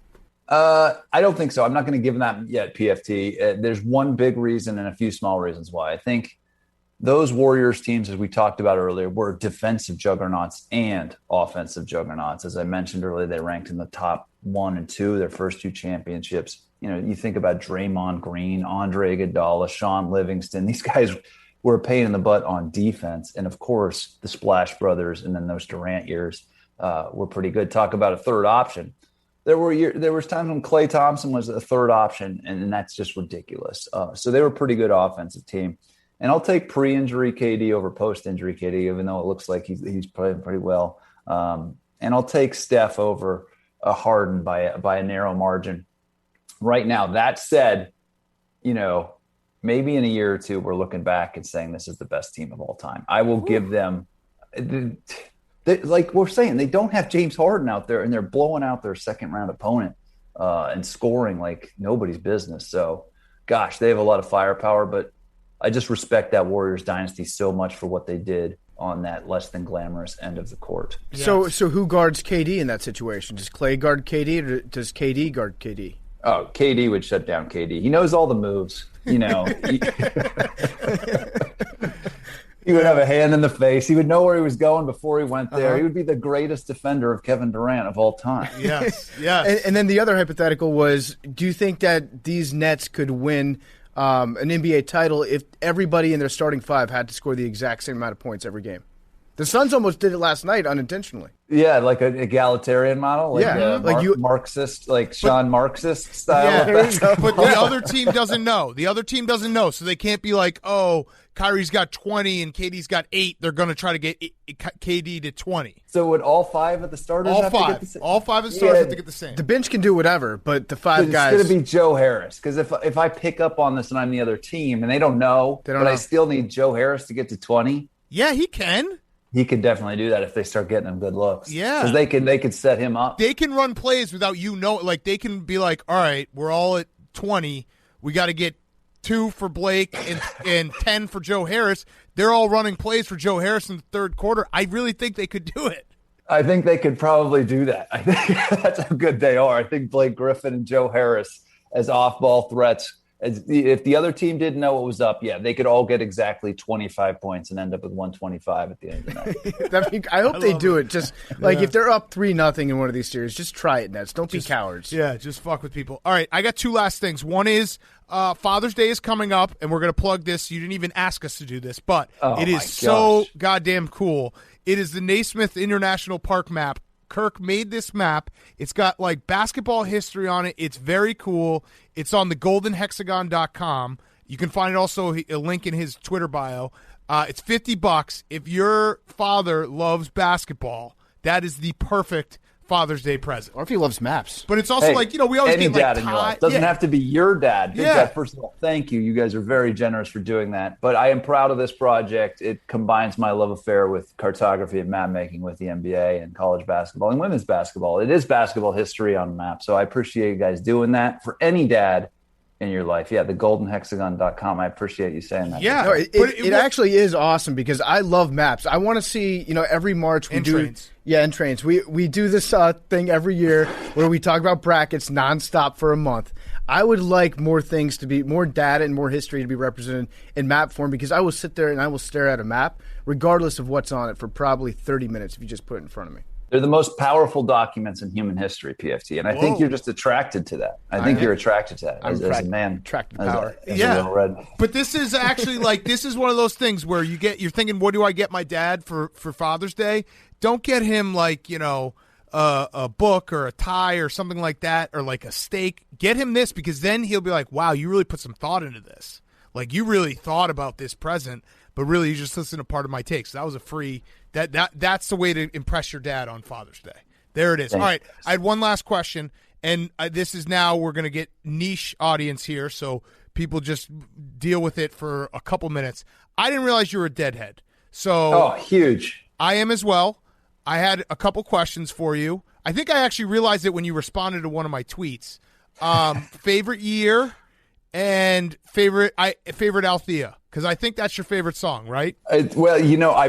I don't think so. I'm not going to give them that yet, PFT. There's one big reason and a few small reasons why. I think those Warriors teams, as we talked about earlier, were defensive juggernauts and offensive juggernauts. As I mentioned earlier, they ranked in the top 1 and 2, their first two championships. You think about Draymond Green, Andre Iguodala, Sean Livingston. These guys were a pain in the butt on defense. And, of course, the Splash Brothers and then those Durant years were pretty good. Talk about a third option. There was times when Klay Thompson was a third option, and that's just ridiculous. So they were a pretty good offensive team. And I'll take pre-injury KD over post-injury KD, even though it looks like he's playing pretty well. And I'll take Steph over Harden by a narrow margin. Right now, that said, maybe in a year or two, we're looking back and saying this is the best team of all time. I will give them, like we're saying, they don't have James Harden out there, and they're blowing out their second-round opponent and scoring like nobody's business. So, gosh, they have a lot of firepower, but I just respect that Warriors dynasty so much for what they did on that less than glamorous end of the court. Yes. So who guards KD in that situation? Does Klay guard KD, or does KD guard KD? Oh, KD would shut down KD. He knows all the moves. He would have a hand in the face. He would know where he was going before he went there. He would be the greatest defender of Kevin Durant of all time. Yes. And then the other hypothetical was, do you think that these Nets could win an NBA title if everybody in their starting five had to score the exact same amount of points every game? The Suns almost did it last night unintentionally. Yeah, like an egalitarian model, Marxist, like Sean Marxist style. Yeah, but the other team doesn't know. So they can't be like, oh, Kyrie's got 20 and KD's got 8. They're going to try to get KD to 20. So would all five of the starters have to get the same? All five of the starters have to get the same. The bench can do whatever, but the five guys. It's going to be Joe Harris, because if I pick up on this and I'm the other team and they don't know, I still need Joe Harris to get to 20. Yeah, he can. He could definitely do that if they start getting him good looks. Yeah. Because they could set him up. They can run plays without like they can be like, all right, we're all at 20. We got to get 2 for Blake and 10 for Joe Harris. They're all running plays for Joe Harris in the third quarter. I really think they could do it. I think they could probably do that. I think that's how good they are. I think Blake Griffin and Joe Harris as off-ball threats. If the other team didn't know what was up, they could all get exactly 25 points and end up with 125 at the end of the night. I hope they do it. Just if they're up 3-0 in one of these series, just try it, Nets. Don't be cowards. Yeah, just fuck with people. All right, I got 2 last things. One is Father's Day is coming up, and we're going to plug this. You didn't even ask us to do this, but it is so goddamn cool. It is the Naismith International Park map. Kirk made this map. It's got like basketball history on it. It's very cool. It's on the goldenhexagon.com. You can find it also a link in his Twitter bio. It's $50. If your father loves basketball, that is the perfect Father's Day present. Or if he loves maps. But it's also we always any get dad in your life. Doesn't have to be your dad. Big Dad, first of all, thank you. You guys are very generous for doing that. But I am proud of this project. It combines my love affair with cartography and map making with the NBA and college basketball and women's basketball. It is basketball history on a map. So I appreciate you guys doing that for any dad in your life. Yeah, the goldenhexagon.com. I appreciate you saying that. Yeah, no, it actually is awesome because I love maps. I want to see, every March we do trains. Yeah, and trains. We do this thing every year where we talk about brackets nonstop for a month. I would like more things to be, more data and more history to be represented in map form because I will sit there and I will stare at a map regardless of what's on it for probably 30 minutes if you just put it in front of me. They're the most powerful documents in human history, PFT, and I think you're just attracted to that. I think you're attracted to that as a man. Attracted to power. As a little red. But this is actually this is one of those things where you're thinking, what do I get my dad for Father's Day? Don't get him a book or a tie or something like that or like a steak. Get him this because then he'll be like, wow, you really put some thought into this. Like you really thought about this present, but really you just listened to part of my take. So that was a free. That's the way to impress your dad on Father's Day. There it is. All right, I had one last question, and this is now we're going to get niche audience here, so people just deal with it for a couple minutes. I didn't realize you were a deadhead. So huge. I am as well. I had a couple questions for you. I think I actually realized it when you responded to one of my tweets. Favorite year and favorite Althea. Because I think that's your favorite song, right? I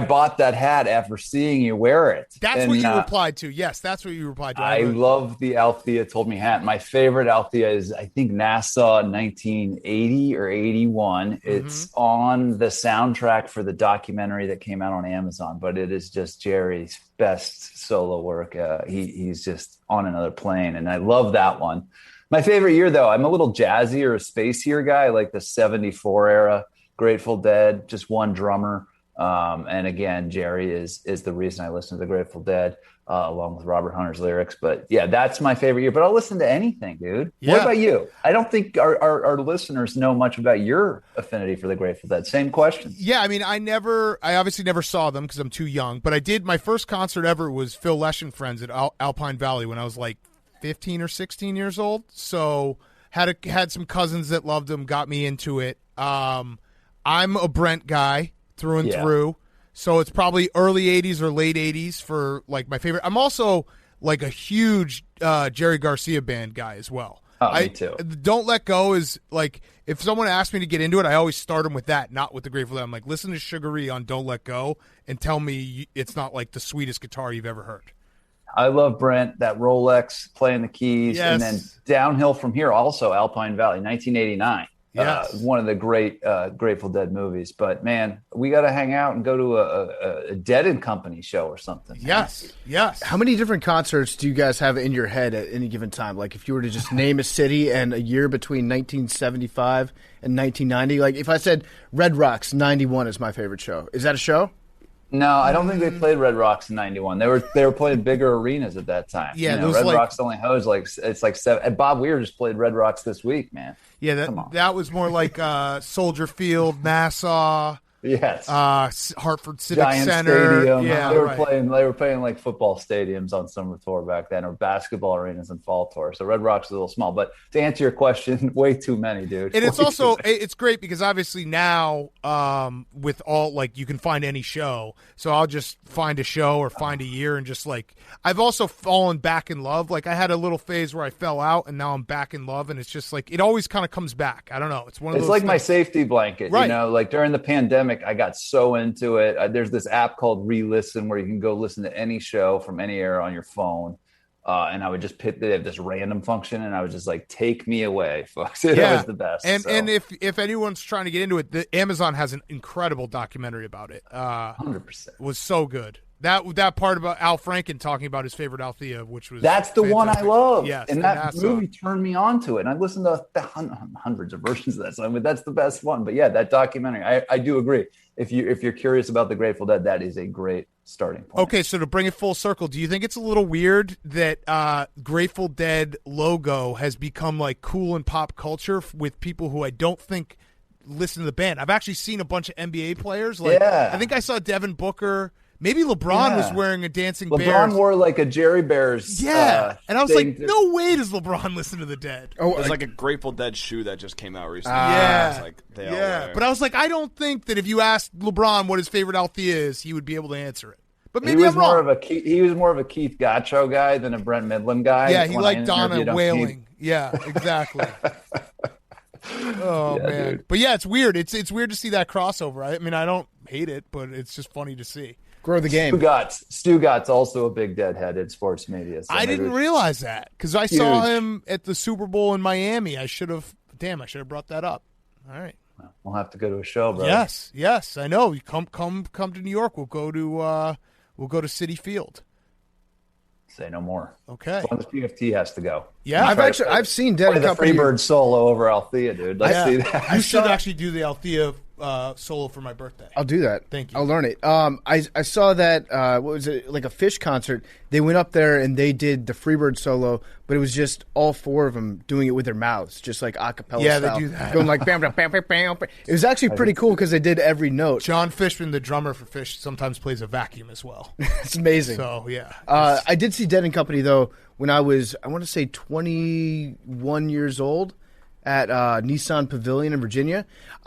bought that hat after seeing you wear it. That's what you replied to. Yes, that's what you replied to. I love the Althea Told Me hat. My favorite Althea is, I think, NASA 1980 or 81. Mm-hmm. It's on the soundtrack for the documentary that came out on Amazon, but it is just Jerry's best solo work. He's just on another plane, and I love that one. My favorite year, though, I'm a little jazzy or a spacier guy, like the 74 era. Grateful Dead, just one drummer. And again, Jerry is the reason I listen to the Grateful Dead, along with Robert Hunter's lyrics. But yeah, that's my favorite year. But I'll listen to anything, dude. Yeah. What about you? I don't think our listeners know much about your affinity for the Grateful Dead. Same question. Yeah, I mean, I obviously never saw them because I'm too young. But I did. My first concert ever was Phil Lesh and Friends at Alpine Valley when I was like 15 or 16 years old. So had some cousins that loved them, got me into it. I'm a Brent guy through and through, so it's probably early 80s or late 80s for like my favorite. I'm also like a huge Jerry Garcia band guy as well. Me too. Don't Let Go is like, if someone asks me to get into it, I always start them with that, not with the Grateful Dead. I'm like, listen to Sugar Ray on Don't Let Go and tell me it's not like the sweetest guitar you've ever heard. I love Brent, that Rolex playing the keys, and then downhill from here also Alpine Valley, 1989. Yes. One of the great Grateful Dead movies. But, man, we got to hang out and go to a Dead and Company show or something. Yes. How many different concerts do you guys have in your head at any given time? Like, if you were to just name a city and a year between 1975 and 1990, like if I said Red Rocks 91 is my favorite show, is that a show? No, I don't think they played Red Rocks in 91. They were playing bigger arenas at that time. Yeah, Red Rocks only hosts it's like 7. And Bob Weir just played Red Rocks this week, man. Yeah, that was more like Soldier Field, Nassau. Yes. Hartford Civic Giant Center. Stadium. Yeah, they were playing like football stadiums on summer tour back then, or basketball arenas on fall tour. So Red Rocks is a little small, but to answer your question, way too many, dude. And it's also it's great because obviously now with all, like, you can find any show. So I'll just find a show or find a year and just like, I've also fallen back in love. Like I had a little phase where I fell out and now I'm back in love, and it's just like it always kind of comes back. I don't know. It's one of those. It's like things. my safety blanket, right. Like during the pandemic, I got so into it. There's this app called Re-Listen where you can go listen to any show from any era on your phone. And I would just pick this random function, and I was just like, take me away, folks. It was the best. And if anyone's the into it, Amazon has an incredible documentary about it. 100%. It was so good. That part about Al Franken talking about his favorite Althea, which was that's the fantastic. one I love. Yes, and that movie turned me on to it. And I listened to hundreds of versions of that song, but that's the best one. But yeah, that documentary, I do agree. If you're curious about the Grateful Dead, that is a great starting point. Okay, so to bring it full circle, do you think it's a little weird that Grateful Dead logo has become like cool in pop culture with people who I don't think listen to the band? I've actually seen a bunch of NBA players. I think I saw Devin Booker Maybe LeBron was wearing a Dancing Bears. LeBron wore like a Jerry Bears. Yeah. And I was like, no way does LeBron listen to the Dead. Oh, it's like a Grateful Dead shoe that just came out recently. Yeah. Like they all wear. But I was like, I don't think that if you asked LeBron what his favorite Althea is, he would be able to answer it. But maybe I'm wrong. He was more of a Keith Gacho guy than a Brent Midland guy. Yeah, he liked Donna wailing. Yeah, exactly. Oh, man. Dude. But, yeah, it's weird. It's weird to see that crossover. I mean, I don't hate it, but it's just funny to see. Grow the game. Stu Gott's also a big deadhead in sports media. So I didn't realize that because I saw him at the Super Bowl in Miami. I should have brought that up. All right. We'll have to go to a show, bro. Yes, I know. You come to New York. We'll go to Citi Field. Say no more. Okay. As long as PFT has to go. Yeah, I've seen Dead the Freebird solo over Althea, dude. Let's see that. You should actually do the Althea solo for my birthday. I'll do that. Thank you. I'll learn it. I saw that, what was it, like a Fish concert. They went up there and they did the Freebird solo, but it was just all four of them doing it with their mouths, just like a cappella style. They do that. Going like bam, bam, bam, bam, bam. It was actually pretty cool because they did every note. John Fishman, the drummer for Fish, sometimes plays a vacuum as well. It's amazing. So, yeah. I did see Dead & Company, though, when I was, I want to say 21 years old. At Nissan Pavilion in Virginia.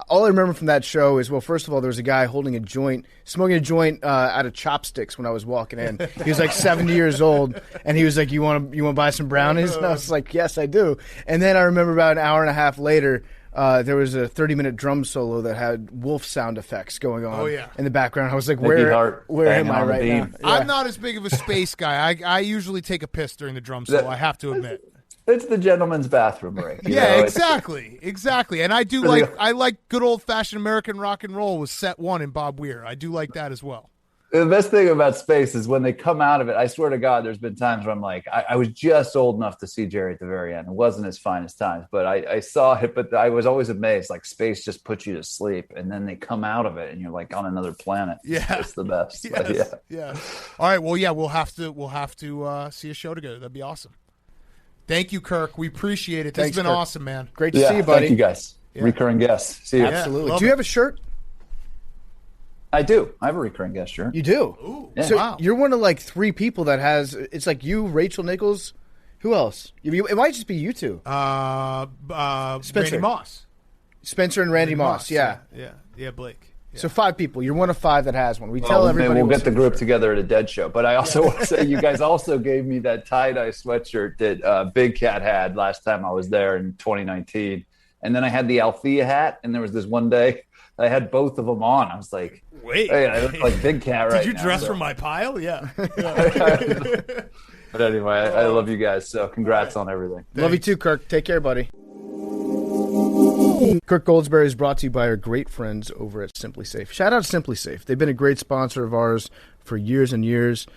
All I remember from that show is, well, first of all, there was a guy smoking a joint out of chopsticks when I was walking in. He was like 70 years old, and he was like, "You want to buy some brownies?" And I was like, "Yes, I do." And then I remember about an hour and a half later, there was a 30-minute drum solo that had wolf sound effects going on in the background. I was like, where am I right now? Yeah. I'm not as big of a space guy. I usually take a piss during the drum solo, I have to admit. It's the gentleman's bathroom break. Exactly. And I do like good old-fashioned American rock and roll with Set 1 and Bob Weir. I do like that as well. The best thing about space is when they come out of it, I swear to God, there's been times where I'm like, I was just old enough to see Jerry at the very end. It wasn't his finest times, but I saw it, but I was always amazed. Like, space just puts you to sleep, and then they come out of it, and you're like on another planet. Yeah. It's the best. Yeah. All right, well, yeah, we'll have to see a show together. That'd be awesome. Thank you, Kirk. We appreciate it. This has been Kirk. awesome, man. Great to see you, buddy. Thank you, guys. Yeah. Recurring guests. See you. Absolutely. Do you have a shirt? I do. I have a recurring guest shirt. You do? Ooh, so wow. You're one of like three people that has. It's like you, Rachel Nichols. Who else? It might just be you two. Randy Moss. Spencer and Randy Moss. Yeah, Blake. Yeah. So 5 people. You're one of 5 that has one. We tell everybody. We'll get the group together at a Dead show. But I also want to say you guys also gave me that tie-dye sweatshirt that Big Cat had last time I was there in 2019. And then I had the Althea hat, and there was this one day I had both of them on. I was like, wait. Hey, I look like Big Cat right now. Did you dress from my pile? Yeah. But anyway, I love you guys. So congrats on everything. Love you too, Kirk. Take care, buddy. Kirk Goldsberry is brought to you by our great friends over at Simply Safe. Shout out to Simply Safe. They've been a great sponsor of ours for years and years.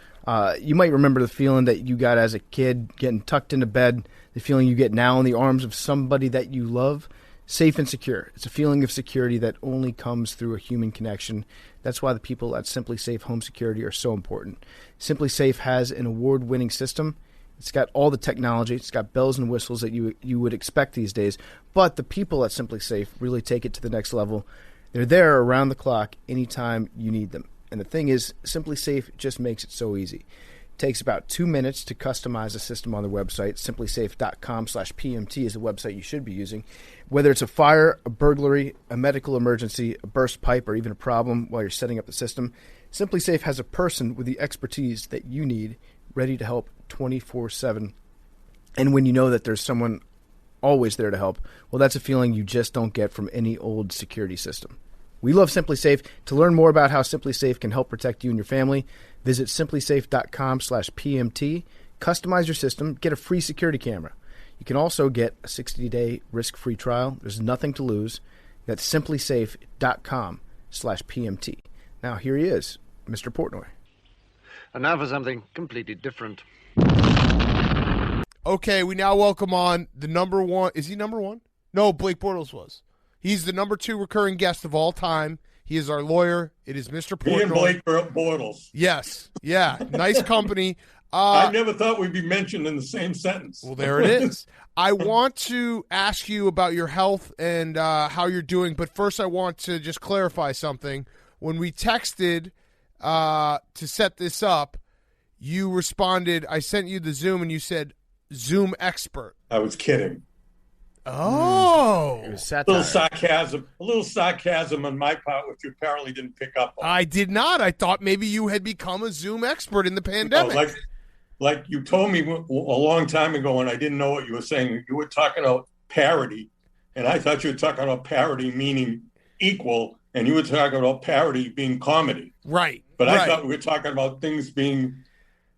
You might remember the feeling that you got as a kid getting tucked into bed, the feeling you get now in the arms of somebody that you love. Safe and secure. It's a feeling of security that only comes through a human connection. That's why the people at Simply Safe Home Security are so important. Simply Safe has an award-winning system. It's got all the technology. It's got bells and whistles that you would expect these days. But the people at Simply Safe really take it to the next level. They're there around the clock anytime you need them. And the thing is, Simply Safe just makes it so easy. It takes about 2 minutes to customize a system on their website. SimplySafe.com/PMT is the website you should be using. Whether it's a fire, a burglary, a medical emergency, a burst pipe, or even a problem while you're setting up the system, Simply Safe has a person with the expertise that you need ready to help 24/7. And when you know that there's someone always there to help, well, that's a feeling you just don't get from any old security system. We love Simply Safe. To learn more about how Simply Safe can help protect you and your family, visit simplysafe.com/PMT. Customize your system. Get a free security camera. You can also get a 60-day risk-free trial. There's nothing to lose. That's simplysafe.com/PMT. Now, here he is, Mr. Portnoy. And now for something completely different. Okay, we now welcome on the number one. Is he number one? No, Blake Bortles was. He's the number 2 recurring guest of all time. He is our lawyer. It is Mr. Portnoy. Me and Blake Bortles. Yes. Yeah. Nice company. I never thought we'd be mentioned in the same sentence. Well, there it is. I want to ask you about your health and how you're doing, but first I want to just clarify something. When we texted to set this up, you responded, I sent you the Zoom, and you said, Zoom expert. I was kidding. Oh. It was A little sarcasm on my part, which you apparently didn't pick up on. I did not. I thought maybe you had become a Zoom expert in the pandemic. Like you told me a long time ago, and I didn't know what you were saying. You were talking about parity, and I thought you were talking about parity meaning equal, and you were talking about parity being comedy. Right. But I thought we were talking about things being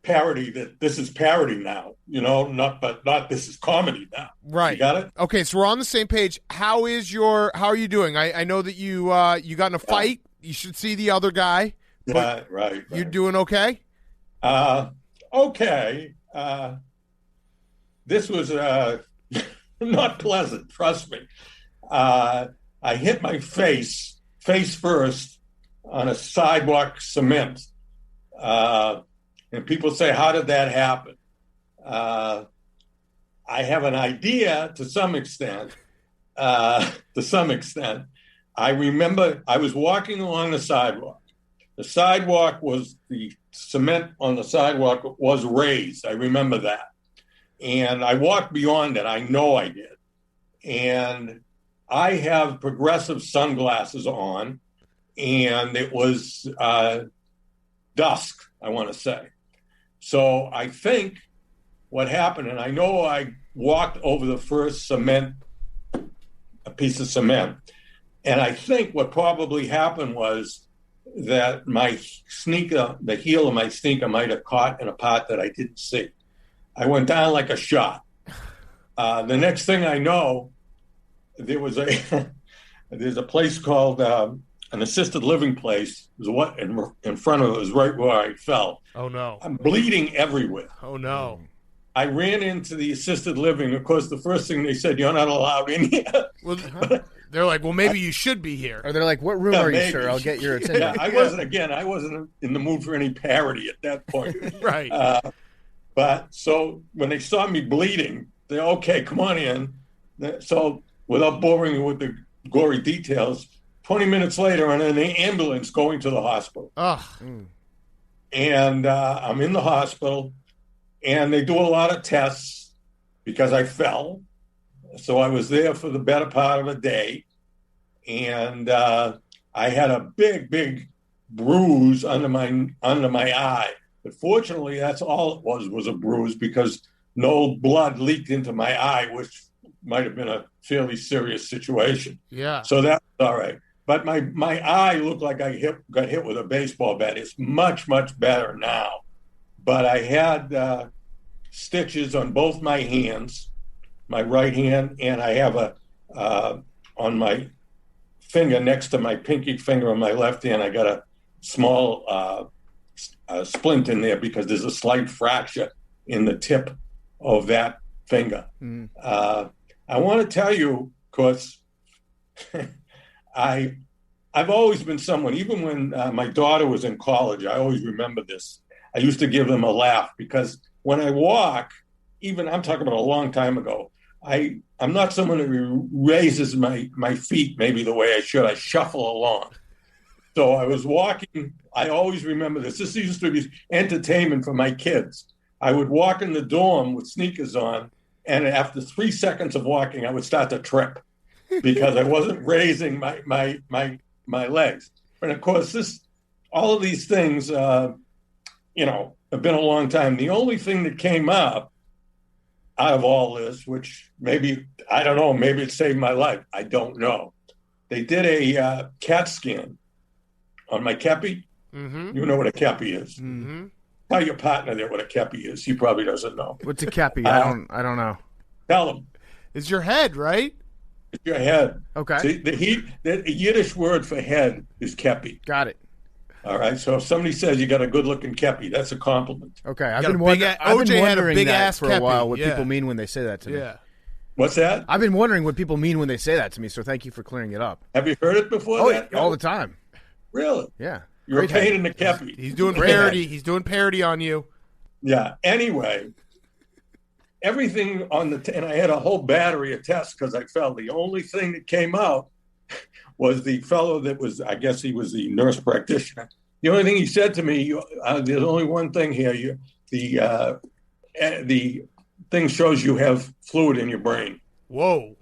parody, that this is parody now, not this is comedy now. Right. You got it? Okay, so we're on the same page. How are you doing? I know that you got in a fight. You should see the other guy. Right. You're doing okay? Okay. This was not pleasant, trust me. I hit my face first on a sidewalk cement. And people say, how did that happen? I have an idea to some extent. I remember I was walking along the sidewalk. The cement on the sidewalk was raised. I remember that. And I walked beyond it. I know I did. And I have progressive sunglasses on, and it was dusk, I want to say. So I think what happened, and I know I walked over the first a piece of cement, and I think what probably happened was that my sneaker, the heel of my sneaker, might have caught in a part that I didn't see. I went down like a shot. The next thing I know, there's a place called an assisted living place. Was what in front of it was right where I fell. Oh no! I'm bleeding everywhere. Oh no! I ran into the assisted living. Of course, the first thing they said, "You're not allowed in here." Well, they're like, "Well, maybe you should be here." Or they're like, "What room are you, sir? I'll get your attention." Yeah, I wasn't in the mood for any parody at that point. Right. But so when they saw me bleeding, they okay, come on in. So without boring you with the gory details, 20 minutes later, I'm in the ambulance going to the hospital. And I'm in the hospital, and they do a lot of tests because I fell. So I was there for the better part of a day. And I had a big bruise under my eye. But fortunately, that's all it was a bruise, because no blood leaked into my eye, which might have been a fairly serious situation. Yeah. So that was all right. But my eye looked like I got hit with a baseball bat. It's much better now. But I had stitches on both my hands, my right hand, and I have on my finger next to my pinky finger on my left hand, I got a small splint in there because there's a slight fracture in the tip of that finger. I want to tell you, because I've always been someone, even when my daughter was in college, I always remember this. I used to give them a laugh, because when I walk, even I'm talking about a long time ago, I'm not someone who raises my feet maybe the way I should. I shuffle along. So I was walking. I always remember this. This used to be entertainment for my kids. I would walk in the dorm with sneakers on, and after 3 seconds of walking, I would start to trip because I wasn't raising my legs. And of course, all of these things, have been a long time. The only thing that came up out of all this, which maybe, I don't know, maybe it saved my life. I don't know. They did a CAT scan on my kepi. Mm-hmm. You know what a kepi is. Mm-hmm. Tell your partner there what a kepi is. He probably doesn't know. What's a kepi? I don't know. Tell him. It's your head, right? It's your head. Okay. See, the Yiddish word for head is kepi. Got it. All right. So if somebody says you got a good-looking kepi, that's a compliment. Okay. I've been wondering that for a while. What people mean when they say that to me. Yeah. What's that? I've been wondering what people mean when they say that to me. So thank you for clearing it up. Have you heard it before? All the time. Really? Yeah. You're a pain in the kepi. He's doing parody. He's doing parody on you. Yeah. Anyway, everything on and I had a whole battery of tests because I fell. The only thing that came out was the fellow that was, I guess he was the nurse practitioner. The only thing he said to me, there's only one thing here. The thing shows you have fluid in your brain. Whoa.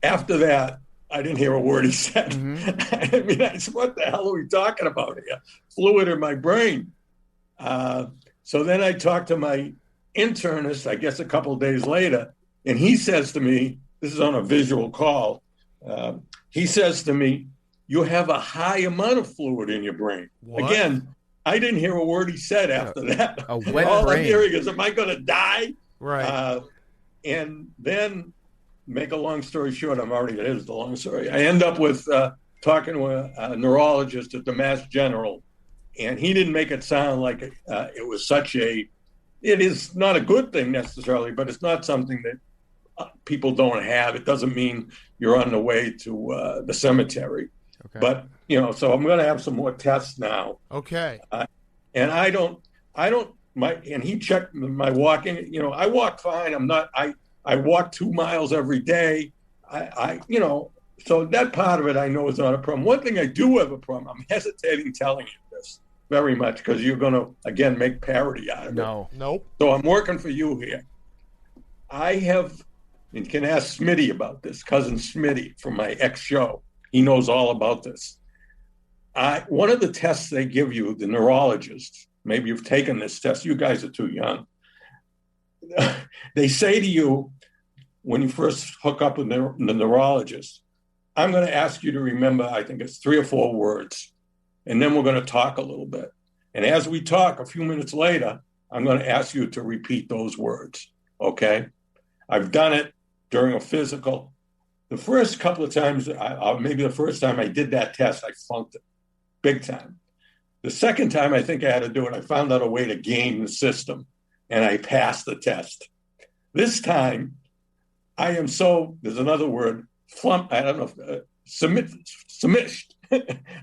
After that, I didn't hear a word he said. Mm-hmm. I mean, I said, what the hell are we talking about here? Fluid in my brain. So then I talked to my internist, I guess a couple of days later, and he says to me, this is on a visual call, he says to me, you have a high amount of fluid in your brain. What? Again, I didn't hear a word he said after that. A wet All brain. I'm hearing is, am I going to die? Right. And then, make a long story short, it is the long story. I end up with talking to a neurologist at the Mass General, and he didn't make it sound like it was it is not a good thing necessarily, but it's not something that people don't have. It doesn't mean you're on the way to the cemetery. Okay. But, so I'm going to have some more tests now. Okay. And and he checked my walking, I walk fine. I walk 2 miles every day. So that part of it I know is not a problem. One thing I do have a problem, I'm hesitating telling you this very much because you're going to, again, make parody out of it. No. Nope. So I'm working for you here. I have, and you can ask Smitty about this, cousin Smitty from my ex-show. He knows all about this. One of the tests they give you, the neurologists, maybe you've taken this test. You guys are too young. They say to you, when you first hook up with the neurologist, I'm going to ask you to remember, I think it's 3 or 4 words, and then we're going to talk a little bit. And as we talk, a few minutes later, I'm going to ask you to repeat those words, okay? I've done it during a physical. The first couple of times, maybe the first time I did that test, I flunked it big time. The second time I think I had to do it, I found out a way to game the system, and I passed the test. This time, I am there's another word, flump, I don't know, submished.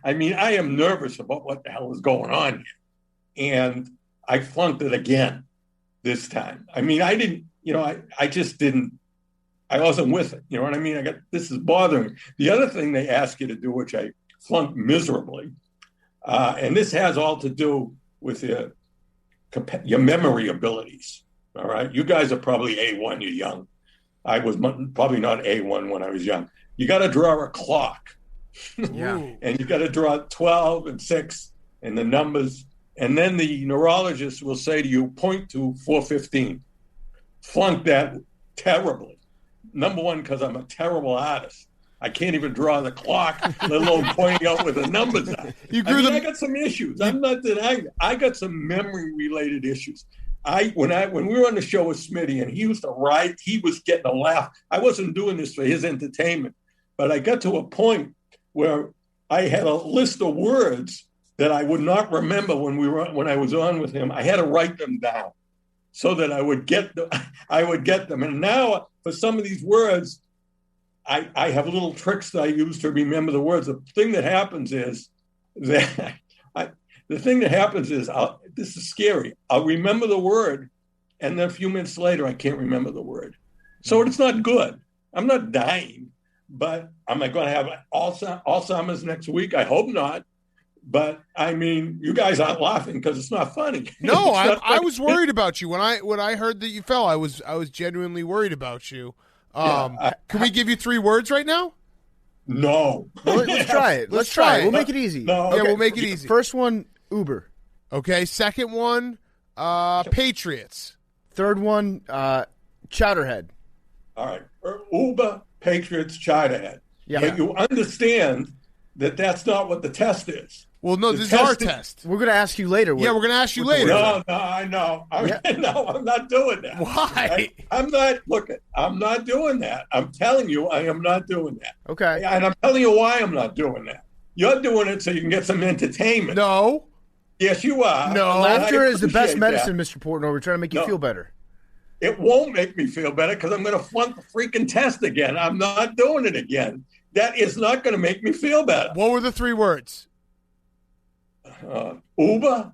I mean, I am nervous about what the hell is going on here. And I flunked it again this time. I mean, I didn't, I just didn't, I wasn't with it. You know what I mean? This is bothering me. The other thing they ask you to do, which I flunked miserably, and this has all to do with your memory abilities. All right. You guys are probably A1, you're young. I was probably not A1 when I was young. You got to draw a clock. Yeah. And you got to draw 12 and 6 and the numbers. And then the neurologist will say to you, point to 415. Flunk that terribly. Number one, because I'm a terrible artist. I can't even draw the clock, let alone pointing out where the numbers are. I got some issues. I'm not denying it. I got some memory-related issues. When we were on the show with Smitty and he used to write, he was getting a laugh. I wasn't doing this for his entertainment, but I got to a point where I had a list of words that I would not remember when I was on with him. I had to write them down so that I would get them. And now for some of these words, I have little tricks that I use to remember the words. The thing that happens is that this is scary. I'll remember the word, and then a few minutes later, I can't remember the word. So it's not good. I'm not dying, but am I going to have Alzheimer's next week? I hope not. But I mean, you guys aren't laughing because it's not funny. No, I was worried about you when I heard that you fell. I was genuinely worried about you. Can we give you 3 words right now? No. Well, let's try it. Let's try it. We'll make it easy. No. Yeah, we'll make it easy. First one, Uber. Okay. Second one, Patriots. Third one, Chowderhead. All right. Uber, Patriots, Chowderhead. Yeah. But you understand that that's not what the test is. Well, no, this is our test. We're going to ask you later. Yeah, we're going to ask you later. No, I know. No, I'm not doing that. Why? I'm not doing that. I'm telling you, I am not doing that. Okay. And I'm telling you why I'm not doing that. You're doing it so you can get some entertainment. No. Yes, you are. No. Laughter is the best medicine, Mr. Portnoy. We're trying to make you feel better. It won't make me feel better because I'm going to flunk the freaking test again. I'm not doing it again. That is not going to make me feel better. What were the 3 words? Uber.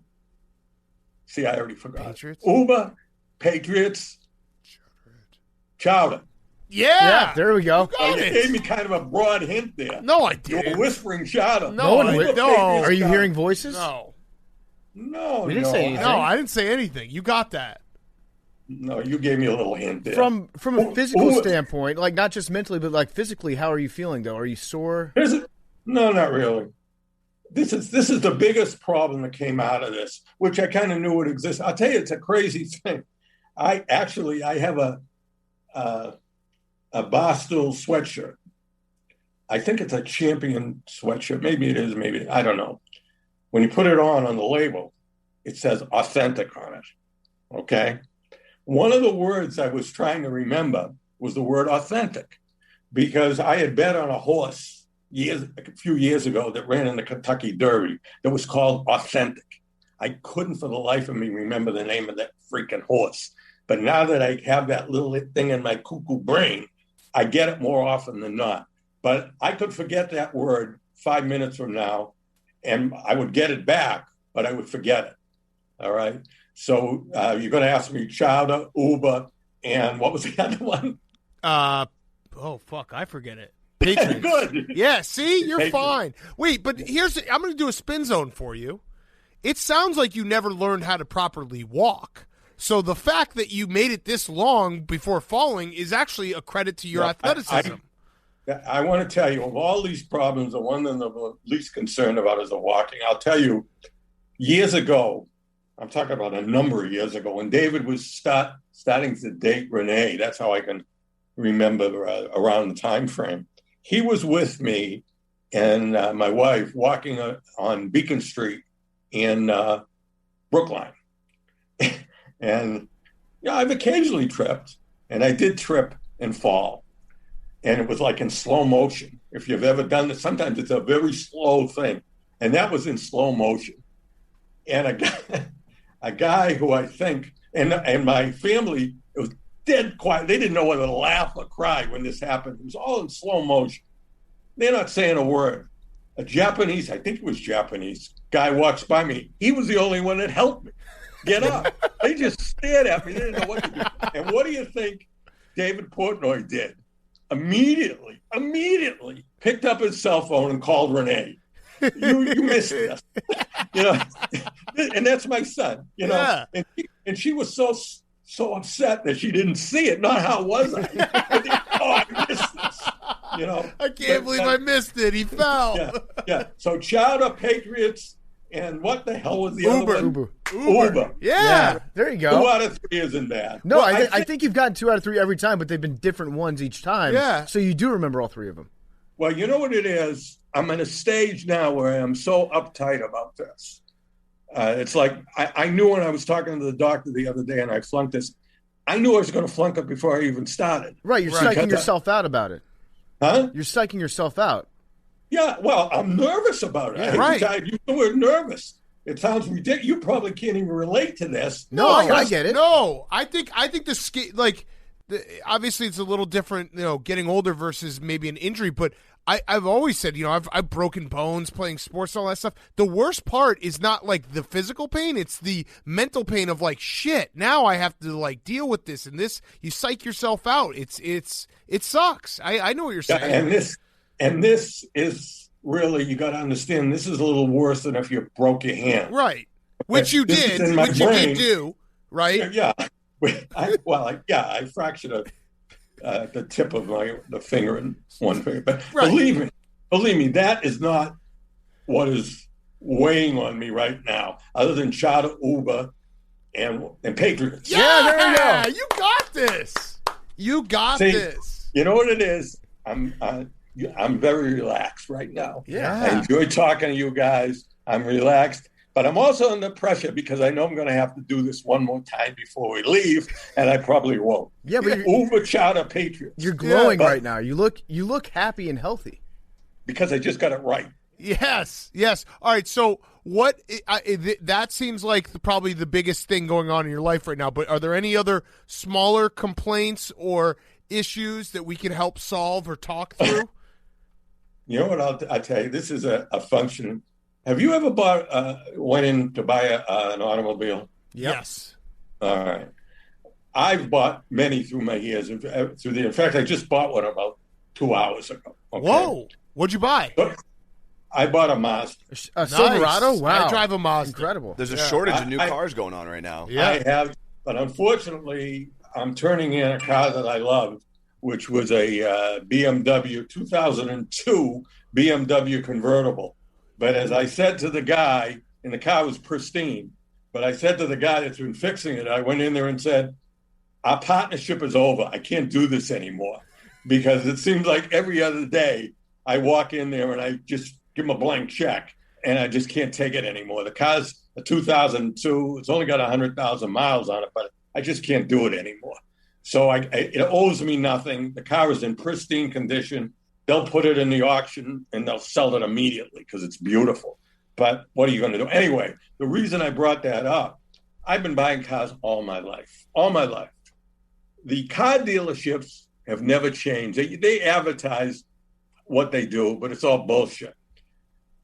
See, I already forgot. Patriots? Uber, Patriots, Chowder. Yeah, there we go. You gave me kind of a broad hint there. No, I You didn't. were whispering Chowder. No, Are you hearing voices? No, We didn't say anything. No, I didn't say anything. You got that. No, you gave me a little hint there. From a physical standpoint, like not just mentally, but like physically, how are you feeling though? Are you sore? No, not really. This is the biggest problem that came out of this, which I kind of knew would exist. I'll tell you, it's a crazy thing. I have a Barstool sweatshirt. I think it's a Champion sweatshirt. Maybe it is. Maybe I don't know. When you put it on the label, it says authentic on it. Okay. One of the words I was trying to remember was the word authentic, because I had bet on a horse a few years ago that ran in the Kentucky Derby that was called Authentic. I couldn't for the life of me remember the name of that freaking horse. But now that I have that little thing in my cuckoo brain, I get it more often than not. But I could forget that word 5 minutes from now, and I would get it back, but I would forget it. All right. So you're going to ask me Chowder, Uber, and what was the other one? Oh, fuck. I forget it. Patriots. Good. Yeah, see? You're Patriots. fine. Wait, but I'm going to do a spin zone for you. It sounds like you never learned how to properly walk. So the fact that you made it this long before falling is actually a credit to your athleticism. I want to tell you, of all these problems, the one that I'm least concerned about is the walking. I'll tell you, years ago, I'm talking about a number of years ago, when David was starting to date Renee, that's how I can remember around the time frame. He was with me and my wife walking on Beacon Street in Brookline. And I've occasionally tripped, and I did trip and fall. And it was like in slow motion. If you've ever done this, sometimes it's a very slow thing. And that was in slow motion. And a guy who I think, and my family, it was dead quiet. They didn't know whether to laugh or cry when this happened. It was all in slow motion. They're not saying a word. A Japanese, I think it was Japanese, guy walks by me. He was the only one that helped me get up. They just stared at me. They didn't know what to do. And what do you think David Portnoy did? Immediately picked up his cell phone and called Renee. You missed this. And that's my son, Yeah. And she was so upset that she didn't see it. Not how was I? I missed this. I can't believe I missed it. He fell. Yeah. So Chowder, Patriots, and what the hell was the other one? Uber. Yeah. There you go. 2 out of 3 isn't bad. No, well, I think you've gotten 2 out of 3 every time, but they've been different ones each time. Yeah. So you do remember all 3 of them. Well, you know what it is? I'm in a stage now where I'm so uptight about this. It's like I knew when I was talking to the doctor the other day and I flunked this, I knew I was going to flunk it before I even started. Right. You're psyching yourself out about it. Huh? You're psyching yourself out. Yeah. Well, I'm nervous about it. Yeah, right. I use the word nervous. It sounds ridiculous. You probably can't even relate to this. No, I get it. No, I think obviously it's a little different, getting older versus maybe an injury, but I've always said, I've broken bones playing sports and all that stuff. The worst part is not like the physical pain, it's the mental pain of like, shit, now I have to like deal with this and this. You psych yourself out. It sucks. I know what you're saying. Yeah, and this is really, you got to understand, this is a little worse than if you broke your hand. Right. Which you did. Which you did do. Right. Yeah. I fractured the tip of the finger and one finger. But believe me, that is not what is weighing on me right now, other than Chowder, Uber, and Patriots. Yeah, there you go. You got this. You got this. You know what it is? I'm very relaxed right now. Yeah. I enjoy talking to you guys. I'm relaxed. But I'm also under pressure because I know I'm going to have to do this one more time before we leave, and I probably won't. Yeah, but Uber Chowder Patriots. You're glowing right now. You look happy and healthy. Because I just got it right. Yes. All right, so what that seems like probably the biggest thing going on in your life right now, but are there any other smaller complaints or issues that we can help solve or talk through? You know what I'll tell you? This is a function. Have you ever went in to buy an automobile? Yes. All right. I've bought many through my years. In fact, I just bought one about 2 hours ago. Okay? Whoa! What'd you buy? I bought a Mazda. A Silverado? Nice. Wow. I drive a Mazda. Incredible. There's a shortage of new cars going on right now. Yeah. I have, but unfortunately, I'm turning in a car that I loved, which was a BMW 2002 BMW convertible. But as I said to the guy, and the car was pristine, but I said to the guy that's been fixing it, I went in there and said, our partnership is over. I can't do this anymore, because it seems like every other day I walk in there and I just give him a blank check, and I just can't take it anymore. The car's a 2002. It's only got 100,000 miles on it, but I just can't do it anymore. So it owes me nothing. The car is in pristine condition. They'll put it in the auction and they'll sell it immediately because it's beautiful. But what are you going to do? Anyway, the reason I brought that up, I've been buying cars all my life. The car dealerships have never changed. They advertise what they do, but it's all bullshit.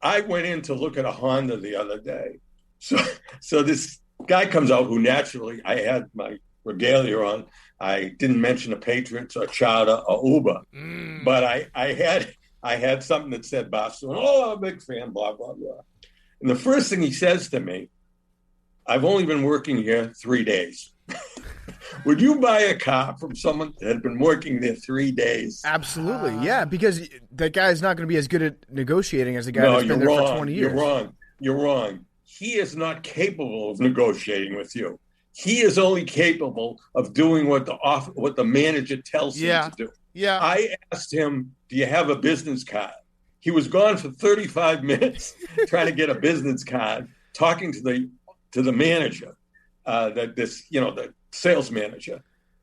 I went in to look at a Honda the other day. So this guy comes out who naturally, I had my regalia on. I didn't mention the Patriots or Charter or Uber, but I had something that said Boston. Oh, I'm a big fan, blah, blah, blah. And the first thing he says to me, I've only been working here 3 days. Would you buy a car from someone that had been working there 3 days? Absolutely, yeah, because that guy is not going to be as good at negotiating as a guy that's been there for 20 years. You're wrong. He is not capable of negotiating with you. He is only capable of doing what the manager tells him to do. Yeah. I asked him, do you have a business card? He was gone for 35 minutes trying to get a business card, talking to the manager, the sales manager,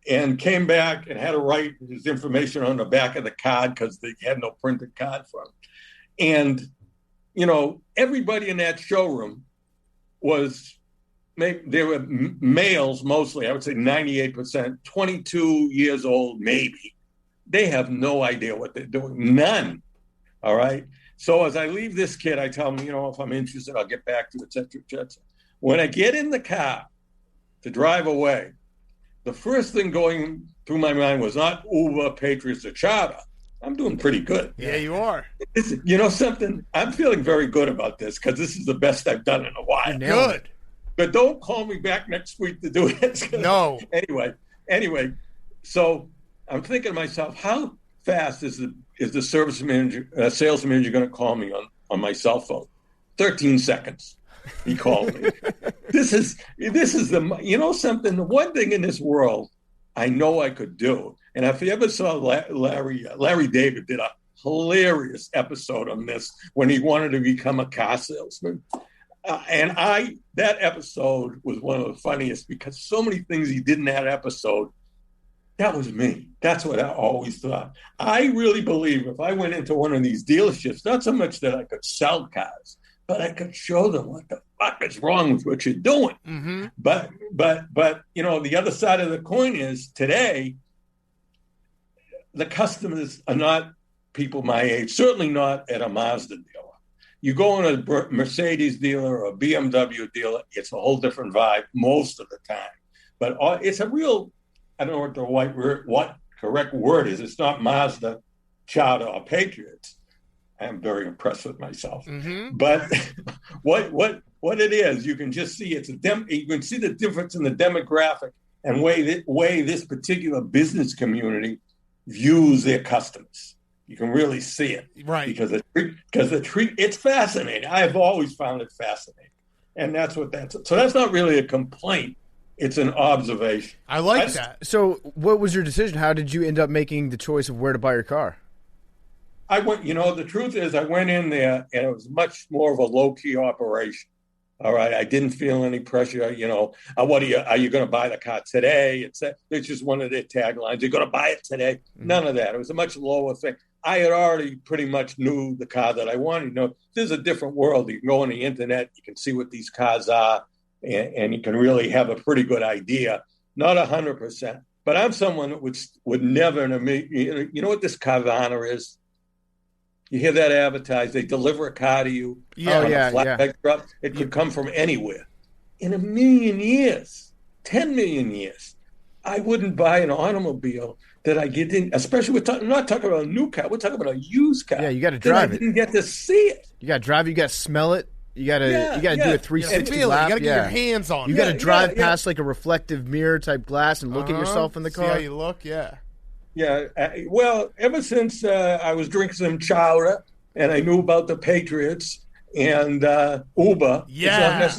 and came back and had to write his information on the back of the card because they had no printed card for him. And, everybody in that showroom they were males mostly. I would say 98%, 22 years old, maybe. They have no idea what they're doing. None. All right. So as I leave this kid, I tell him, if I'm interested, I'll get back to it, et cetera, et cetera. When I get in the car to drive away, the first thing going through my mind was not Uber, Patriots, or Charter. I'm doing pretty good. Yeah, you are. Something? I'm feeling very good about this because this is the best I've done in a while. Good. But don't call me back next week to do it. No. Anyway, so I'm thinking to myself, how fast is the sales manager going to call me on my cell phone? 13 seconds. He called me. This is something. The one thing in this world I know I could do, and if you ever saw Larry David did a hilarious episode on this when he wanted to become a car salesman. That episode was one of the funniest because so many things he did in that episode, that was me. That's what I always thought. I really believe if I went into one of these dealerships, not so much that I could sell cars, but I could show them what the fuck is wrong with what you're doing. Mm-hmm. But the other side of the coin is today, the customers are not people my age, certainly not at a Mazda dealer. You go in a Mercedes dealer or a BMW dealer, it's a whole different vibe most of the time. But it's a real, I don't know what correct word is. It's not Mazda, Charter, or Patriots. I am very impressed with myself. Mm-hmm. But what it is, you can just see you can see the difference in the demographic and way this particular business community views their customers. You can really see it, right? Because it's fascinating. I have always found it fascinating, and that's what that's. So that's not really a complaint; it's an observation. I like that. So, what was your decision? How did you end up making the choice of where to buy your car? I went. The truth is, I went in there, and it was much more of a low key operation. All right, I didn't feel any pressure. Are you going to buy the car today? It's just one of their taglines. You're going to buy it today. Mm-hmm. None of that. It was a much lower thing. I had already pretty much knew the car that I wanted. There's a different world. You can go on the internet. You can see what these cars are, and you can really have a pretty good idea. Not 100%, but I'm someone that would never. You know what this Carvana is? You hear that advertised. They deliver a car to you. Yeah, flatbed truck. It could come from anywhere. In 1 million years, 10 million years, I wouldn't buy an automobile that I get in, especially I'm not talking about a new car. We're talking about a used car. Yeah, you got to drive it. I didn't get to see it. You got to drive it. You got to smell it. You got to do a 360 lap. You got to get your hands on it. You got to drive past like a reflective mirror type glass and look at yourself in the car. See how you look, yeah. Yeah, well, ever since I was drinking some chowder and I knew about the Patriots and Uber. Yeah.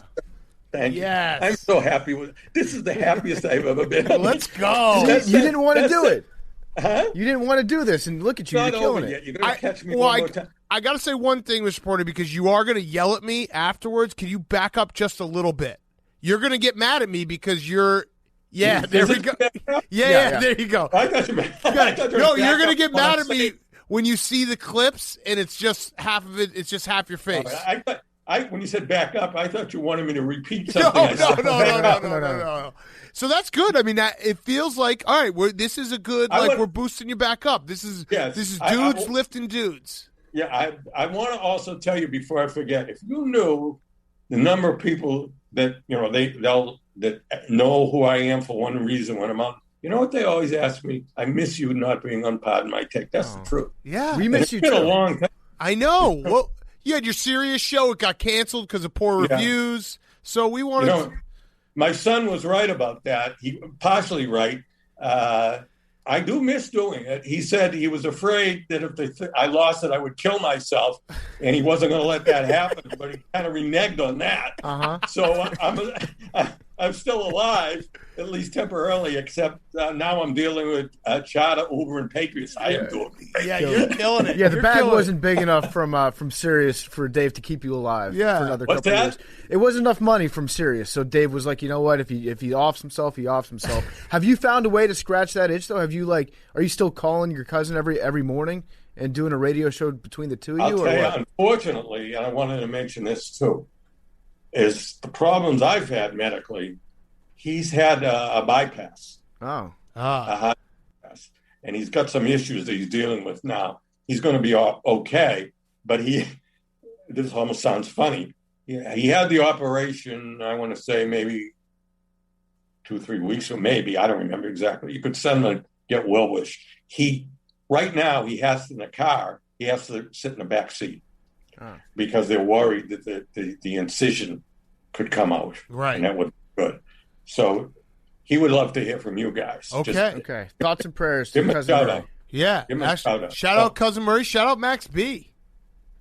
Thank yes. you. I'm so happy with it. This is the happiest I've ever been. Let's go. You didn't want to do it. Huh? You didn't want to do this, and look at you. You're killing it. You're going to catch me one more time. I got to say one thing, Mr. Porter, because you are going to yell at me afterwards. Can you back up just a little bit? You're going to get mad at me because you're – there we go. Yeah, there you go. I thought you meant – No, you're going to get mad at me when you see the clips, and it's just half of it. It's just half your face. When you said back up, I thought you wanted me to repeat something. No. So that's good. I mean, it feels like, all right, this is a good, we're boosting you back up. This is dudes lifting dudes. Yeah, I want to also tell you before I forget, if you knew the number of people that, that know who I am for one reason when I'm on, you know what they always ask me? I miss you not being on Pardon My Take. That's the truth. Yeah. We miss you too. It's been a long time. I know. Well, you had your serious show. It got canceled because of poor reviews. So we wanted my son was right about that. He partially right. I do miss doing it. He said he was afraid that if I lost it, I would kill myself, and he wasn't going to let that happen. But he kind of reneged on that. So I'm still alive, at least temporarily. Except now I'm dealing with Charter, Uber, and Patriots. I am doing great. Yeah, you're killing it. Yeah, the bag wasn't big enough from Sirius for Dave to keep you alive for another couple of years. It wasn't enough money from Sirius, so Dave was like, you know what? If he offs himself, he offs himself. Have you found a way to scratch that itch though? Have you are you still calling your cousin every morning and doing a radio show between the two of you? I'll tell you, unfortunately, and I wanted to mention this too, is the problems I've had medically. He's had a bypass. A bypass, and he's got some issues that he's dealing with now. He's going to be okay, but this almost sounds funny. He had the operation, I want to say maybe 2-3 weeks, or maybe, I don't remember exactly. You could send him and get well wish. Right now, he has in the car, he has to sit in the back seat because they're worried that the incision could come out. Right. And that would be good. So he would love to hear from you guys. Okay. Thoughts and prayers to Murray. Cousin Ray. Yeah. Shout out Cousin Murray. Shout out Max B.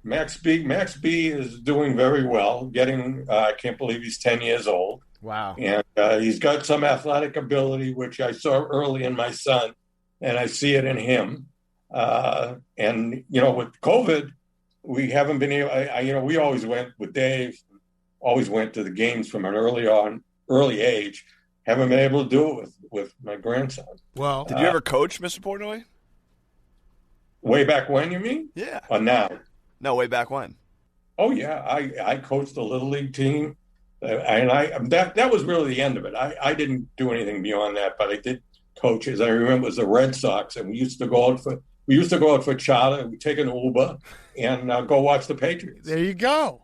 Max B is doing very well. I can't believe he's 10 years old. Wow. And he's got some athletic ability, which I saw early in my son, and I see it in him. And, with COVID, we haven't been able, we always went with Dave, always went to the games from an early age. Haven't been able to do it with my grandson. Well, did you ever coach, Mr. Portnoy? Way back when, you mean? Yeah. Or now? No, way back when. Oh yeah, I coached the Little League team, and that was really the end of it. I didn't do anything beyond that, but I did coach. As I remember, it was the Red Sox, and we used to go out for charter. We take an Uber and go watch the Patriots. There you go.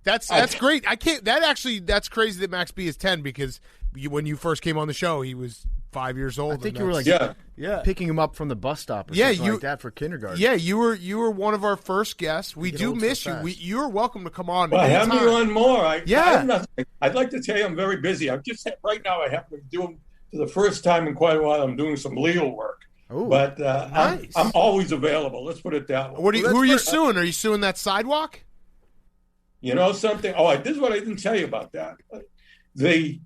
That's great. That's crazy that Max B is 10 because when you first came on the show, he was 5 years old. I think you were picking him up from the bus stop or something like that for kindergarten. Yeah, you were one of our first guests. We do miss you. You're welcome to come on. Well, have me on more. I'd like to tell you I'm very busy. Right now I happen to be doing for the first time in quite a while. I'm doing some legal work. Ooh, but nice. I'm always available. Let's put it that way. Who are you suing? Are you suing that sidewalk? You know something? Oh, this is what I didn't tell you about that. They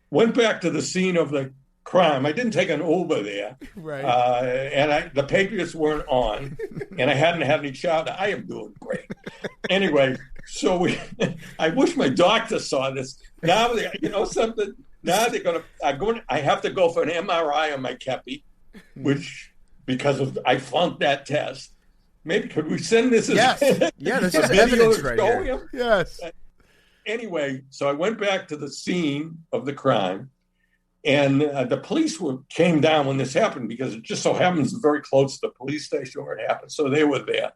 went back to the scene of the crime. I didn't take an Uber there. Right. And the Patriots weren't on, and I hadn't had any child. I am doing great. Anyway, so I wish my doctor saw this. Now, something? Now I have to go for an MRI on my Kepi, which, I flunked that test. Maybe could we send this this is evidence right here. Yes. Anyway, so I went back to the scene of the crime, and the police came down when this happened because it just so happens very close to the police station where it happened. So they were there.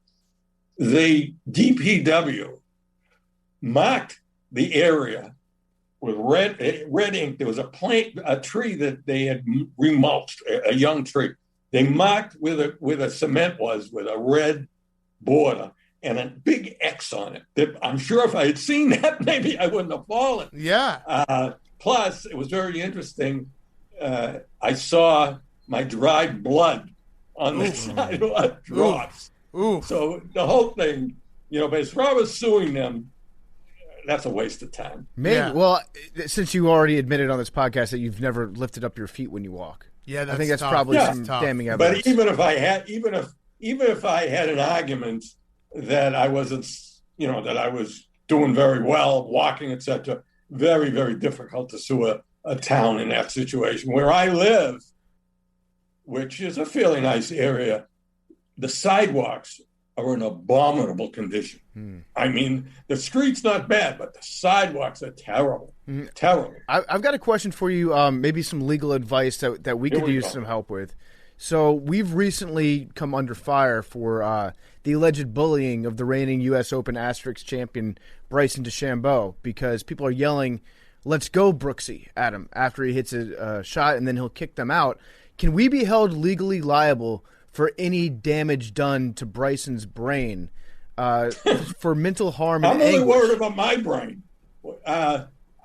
The DPW marked the area with red ink. There was a tree that they had remulched, a young tree. They marked where the cement was with a red border and a big X on it. I'm sure if I had seen that, maybe I wouldn't have fallen. Yeah. Plus, it was very interesting. I saw my dried blood on the sidewalk drops. So the whole thing, but as far as suing them, that's a waste of time. Maybe. Yeah. Well, since you already admitted on this podcast that you've never lifted up your feet when you walk. Yeah, I think that's probably some damning evidence. But even if I had an argument that I wasn't, that I was doing very well, walking, etc., very, very difficult to sue a town in that situation. Where I live, which is a fairly nice area, the sidewalks are in abominable condition. I mean, the street's not bad, but the sidewalks are terrible. Terrible. I've got a question for you, maybe some legal advice that we could use some help with. So we've recently come under fire for the alleged bullying of the reigning U.S. Open Asterisk champion Bryson DeChambeau because people are yelling, "Let's go, Brooksy," at him after he hits a shot, and then he'll kick them out. Can we be held legally liable for any damage done to Bryson's brain for mental harm and anguish? I'm only worried about my brain.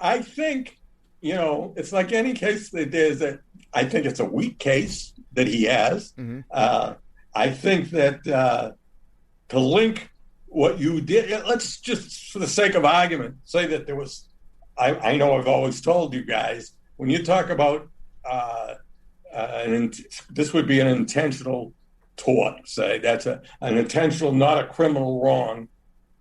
I think, it's like any case that there's I think it's a weak case that he has. I think that to link what you did, let's just, for the sake of argument, say that there was, I know I've always told you guys, when you talk about, this would be an intentional tort, say that's an intentional, not a criminal wrong,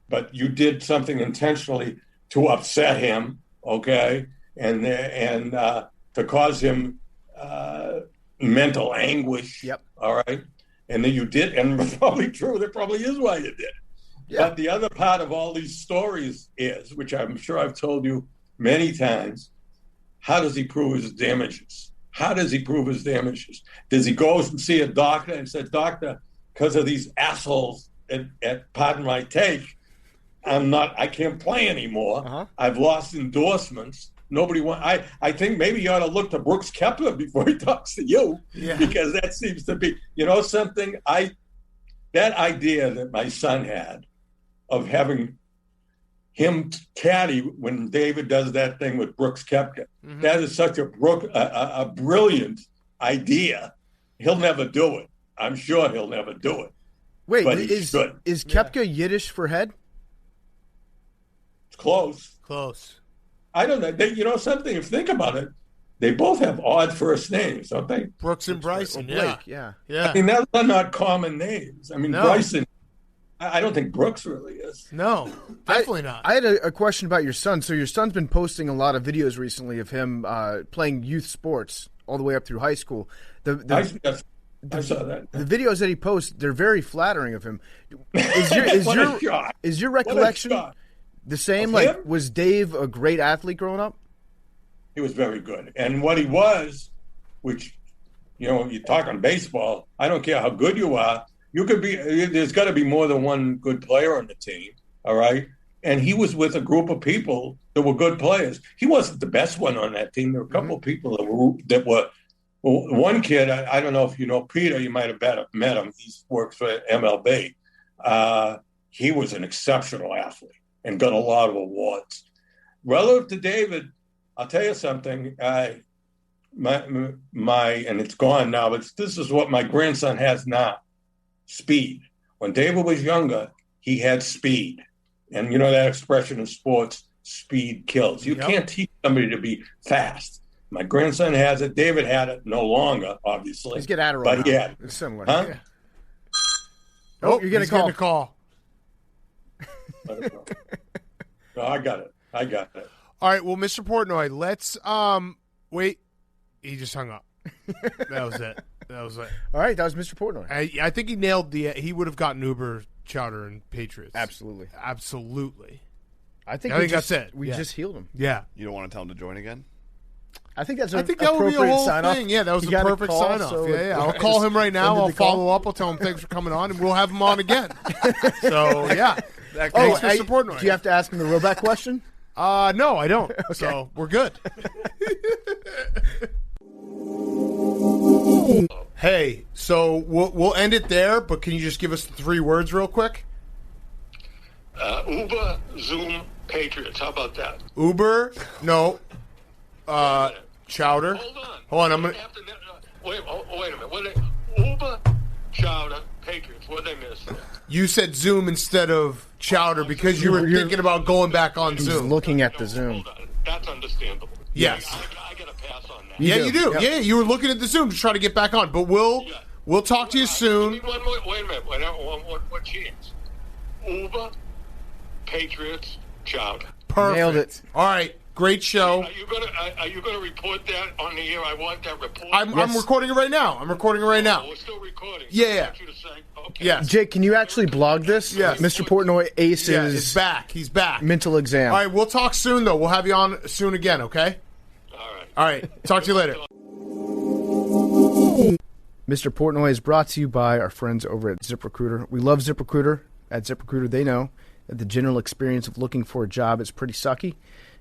but you did something intentionally to upset him, okay, and to cause him mental anguish. Yep. All right, and then you did, and probably true. That probably is why you did it. Yeah. But the other part of all these stories is, which I'm sure I've told you many times, how does he prove his damages? How does he prove his damages? Does he go and see a doctor and say, "Doctor, because of these assholes at Pardon My Take, I can't play anymore. I've lost endorsements. Nobody want." I think maybe you ought to look to Brooks Koepka before he talks to you, because that seems to be, something. That idea that my son had of having him caddy when David does that thing with Brooks Koepka. That is such a brilliant idea. He'll never do it. I'm sure he'll never do it. Wait, but is Koepka Yiddish for head? It's close. Close. I don't know. Something, if you think about it, they both have odd first names, don't they? Brooks and Bryson, yeah. I mean, those are not common names. I mean, Bryson, I don't think Brooks really is. No, definitely not. I had a question about your son. So your son's been posting a lot of videos recently of him playing youth sports all the way up through high school. I saw that. The videos that he posts, they're very flattering of him. Is your recollection the same? Like, was Dave a great athlete growing up? He was very good. And what he was, which, you talk on baseball, I don't care how good you are, there's got to be more than one good player on the team, all right? And he was with a group of people that were good players. He wasn't the best one on that team. There were a couple of people that were one kid, I don't know if you know Peter, you might have met him. He works for MLB. He was an exceptional athlete and got a lot of awards. Relative to David, I'll tell you something. And it's gone now, but this is what my grandson has now. Speed. When David was younger, he had speed. And that expression in sports, speed kills. You can't teach somebody to be fast. My grandson has it. David had it no longer, obviously. He's getting Adderall. But he had it. It's similar. Huh? Yeah. Oh, you're getting a call. No, I got it. All right, well, Mr. Portnoy, let's wait. He just hung up. That was it. All right, that was Mr. Portnoy. I think he nailed he would have gotten Uber, Chowder, and Patriots. Absolutely. I think that's it. We just healed him. Yeah. You don't want to tell him to join again? I think that would be a whole thing. Yeah, that was a perfect sign-off. So I'll call him right now. I'll follow up. I'll tell him thanks for coming on, and we'll have him on again. So, yeah. Thanks for supporting. Do you have to ask him the real back question? No, I don't. Okay. So we're good. Hey, so we'll end it there, but can you just give us the 3 words real quick? Uber, Zoom, Patriots. How about that? Uber, no. Chowder. Hold on. I'm gonna. Wait a minute. Uber, Chowder, Patriots. What did I miss? You said Zoom instead of Chowder because you were thinking about going back on Zoom. He's looking at the Zoom. Hold on. That's understandable. Yes. I got to pass on that. You do. Yep. Yeah, you were looking at the Zoom to try to get back on, but we'll talk to you soon. Wait a minute. What chance? Uber, Patriots, Chowder. Perfect. Nailed it. All right. Great show. Are you gonna report that on the air? I want that report. I'm recording it right now. We're still recording. Yeah. I want you to say, okay. Yes. Jake, can you actually blog this? Yes. Mr. Portnoy aces. Yeah, he's back. He's back. Mental exam. All right, we'll talk soon, though. We'll have you on soon again, okay? All right. Talk to you later. Mr. Portnoy is brought to you by our friends over at ZipRecruiter. We love ZipRecruiter. At ZipRecruiter, they know that the general experience of looking for a job is pretty sucky.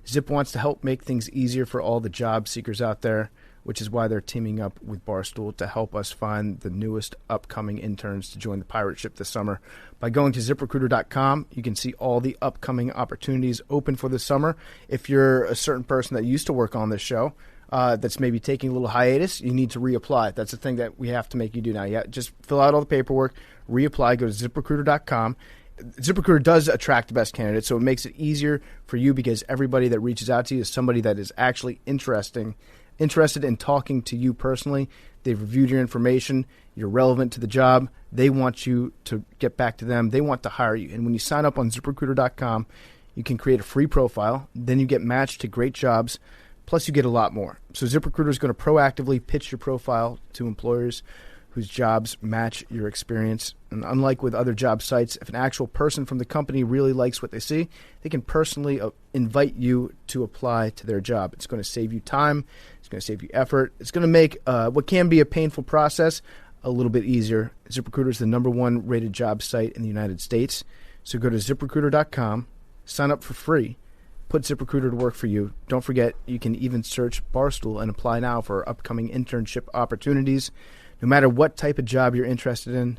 Zip wants to help make things easier for all the job seekers out there, which is why they're teaming up with Barstool to help us find the newest upcoming interns to join the pirate ship this summer. By going to ZipRecruiter.com, you can see all the upcoming opportunities open for the summer. If you're a certain person that used to work on this show, that's maybe taking a little hiatus, you need to reapply. That's the thing that we have to make you do now. Just fill out all the paperwork, reapply, go to ZipRecruiter.com. ZipRecruiter does attract the best candidates, so it makes it easier for you because everybody that reaches out to you is somebody that is actually interested in talking to you personally. They've reviewed your information. You're relevant to the job. They want you to get back to them. They want to hire you. And when you sign up on ZipRecruiter.com, you can create a free profile. Then you get matched to great jobs. Plus, you get a lot more. So ZipRecruiter is going to proactively pitch your profile to employers whose jobs match your experience. And unlike with other job sites, if an actual person from the company really likes what they see, they can personally invite you to apply to their job. It's going to save you time. It's going to save you effort. It's going to make what can be a painful process a little bit easier. ZipRecruiter is the #1 rated job site in the United States. So go to ZipRecruiter.com, sign up for free, put ZipRecruiter to work for you. Don't forget, you can even search Barstool and apply now for upcoming internship opportunities. No matter what type of job you're interested in,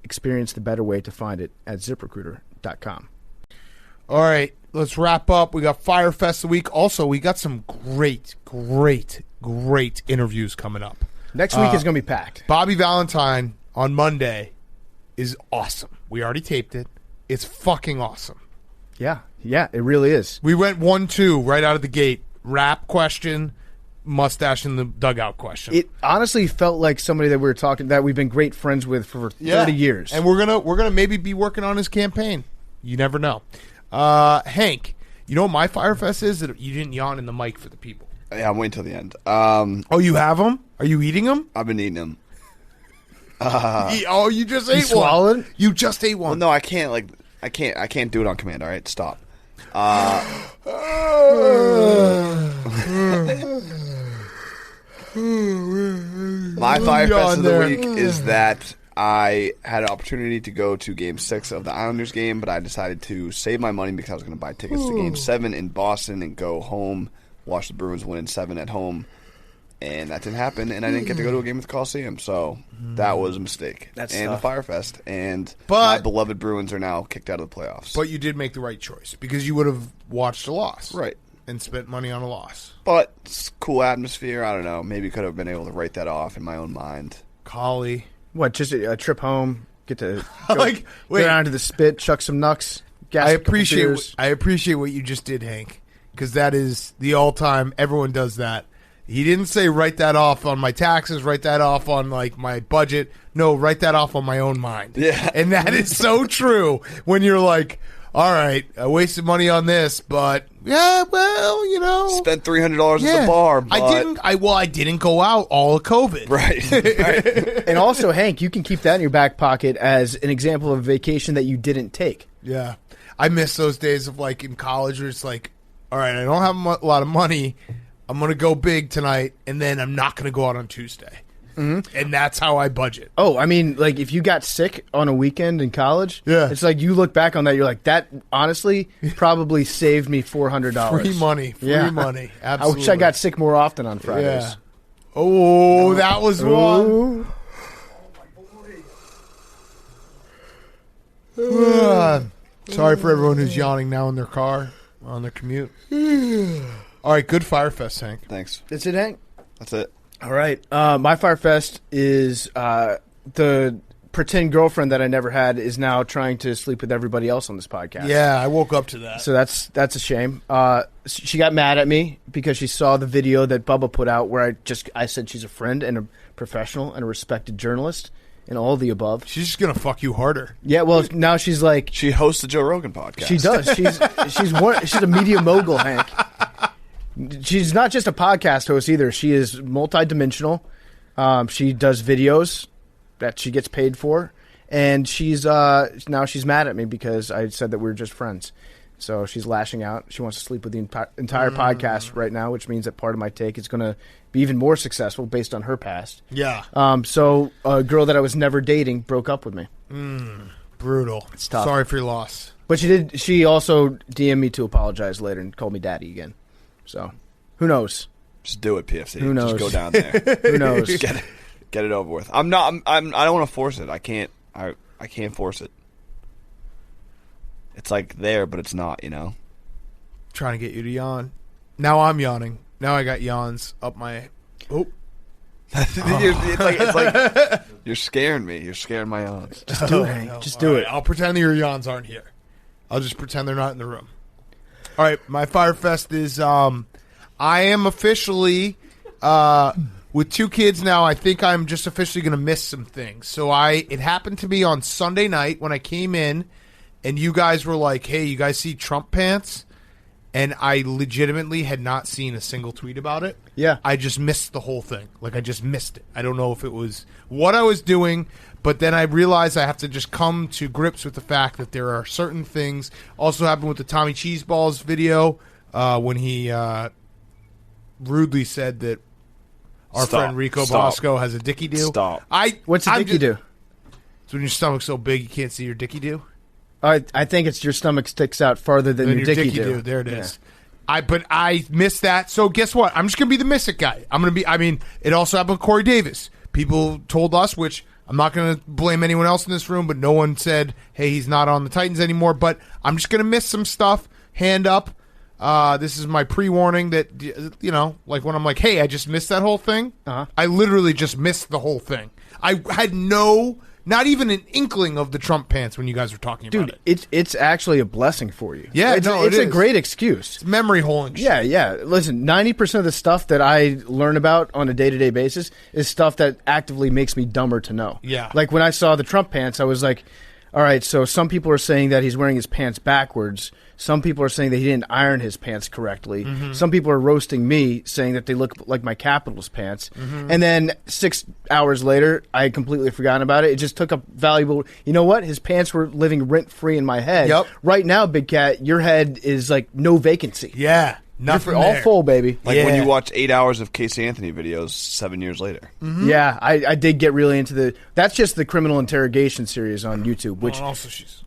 experience the better way to find it at ZipRecruiter.com. All right, let's wrap up. We got Fyre Fest the week. Also, we got some great interviews coming up. Next week is going to be packed. Bobby Valentine on Monday is awesome. We already taped it. It's fucking awesome. Yeah, it really is. We went 1-2 right out of the gate. Rap question, mustache in the dugout question. It honestly felt like somebody that we've been great friends with for 30 years. And we're gonna maybe be working on his campaign. You never know. Hank, you know what my Fyre Fest is? That you didn't yawn in the mic for the people. Yeah, I'm waiting till the end. Oh, you have them? Are you eating them? I've been eating them. You just ate one. Swallowed? You just ate one. Well, no, I can't. I can't do it on command. All right, stop. My Fyre Fest of the week is that I had an opportunity to go to Game 6 of the Islanders game, but I decided to save my money because I was going to buy tickets to Game 7 in Boston and go home, watch the Bruins win in 7 at home. And that didn't happen, and I didn't get to go to a game with the Coliseum, so that was a mistake. That's and tough. the Fyre Fest, and my beloved Bruins are now kicked out of the playoffs. But you did make the right choice because you would have watched a loss. Right. And spent money on a loss. But it's cool atmosphere. I don't know. Maybe could have been able to write that off in my own mind. Collie. What, just a trip home, get to go down to the spit, chuck some knucks, gas I a couple beers. appreciate what you just did, Hank, because that is the all-time, everyone does that. He didn't say write that off on my taxes, write that off on like my budget. No, write that off on my own mind. Yeah. And that is so true when you're like, all right, I wasted money on this, but yeah, well, you know. Spent $300 at the bar, but I didn't go out all of COVID. Right. And also, Hank, you can keep that in your back pocket as an example of a vacation that you didn't take. Yeah. I miss those days of like in college where it's like, all right, I don't have a lot of money. I'm going to go big tonight, and then I'm not going to go out on Tuesday. and that's how I budget. Oh, I mean, like if you got sick on a weekend in college, it's like you look back on that, you're like, that honestly probably saved me $400. Free money. Absolutely. I wish I got sick more often on Fridays. Yeah. Oh, that was one. Sorry for everyone who's yawning now in their car on their commute. All right, good Firefest, Hank. Thanks. That's it, Hank? That's it. All right. My Firefest is the pretend girlfriend that I never had is now trying to sleep with everybody else on this podcast. Yeah, I woke up to that. So that's a shame. She got mad at me because she saw the video that Bubba put out where I said she's a friend and a professional and a respected journalist and all the above. She's just going to fuck you harder. Yeah, well, now she's like... She hosts the Joe Rogan podcast. She does. She's a media mogul, Hank. She's not just a podcast host either. She is multidimensional. She does videos that she gets paid for, and she's now she's mad at me because I said that we were just friends. So she's lashing out. She wants to sleep with the entire podcast right now, which means that part of my take is going to be even more successful based on her past. Yeah. So a girl that I was never dating broke up with me. Brutal. It's tough. Sorry for your loss. But she also DM'd me to apologize later and called me daddy again. So who knows? Just do it, PFC. Who knows? Just go down there. Who knows? Get it over with. I don't want to force it. I can't force it. It's like there, but it's not, Trying to get you to yawn. Now I'm yawning. Now I got yawns up my... Oh. It's like you're scaring me. You're scaring my yawns. Just do it, Hank. Just do it. I'll pretend that your yawns aren't here. I'll just pretend they're not in the room. All right, my Firefest is... I am officially... with 2 kids now, I think I'm just officially going to miss some things. So it happened to me on Sunday night when I came in, and you guys were like, hey, you guys see Trump pants? And I legitimately had not seen a single tweet about it. Yeah. I just missed the whole thing. Like, I just missed it. I don't know if it was what I was doing, but then I realized I have to just come to grips with the fact that there are certain things. Also happened with the Tommy Cheeseballs video when he rudely said that our friend Rico Bosco has a dicky do. Stop. What's a dicky do? It's when your stomach's so big you can't see your dicky do. I think it's your stomach sticks out farther than your dicky do. There it is. But I missed that. So guess what? I'm just going to be the miss it guy. It also happened with Corey Davis. People told us, which I'm not going to blame anyone else in this room, but no one said, hey, he's not on the Titans anymore. But I'm just going to miss some stuff. Hand up. This is my pre-warning that, like when I'm like, hey, I just missed that whole thing. I literally just missed the whole thing. I had not even an inkling of the Trump pants when you guys were talking about it. Dude, it's actually a blessing for you. Yeah, it's a great excuse. It's memory holing shit. Yeah. Listen, 90% of the stuff that I learn about on a day-to-day basis is stuff that actively makes me dumber to know. Yeah. Like when I saw the Trump pants, I was like, all right, so some people are saying that he's wearing his pants backwards. Some people are saying that he didn't iron his pants correctly. Mm-hmm. Some people are roasting me, saying that they look like my Capitals pants. Mm-hmm. And then 6 hours later, I had completely forgotten about it. It just took up valuable... You know what? His pants were living rent-free in my head. Yep. Right now, Big Cat, your head is like no vacancy. Yeah. Nothing all full, baby. Like when you watch 8 hours of Casey Anthony videos 7 years later. Mm-hmm. Yeah, I did get really into the... That's just the criminal interrogation series on YouTube, which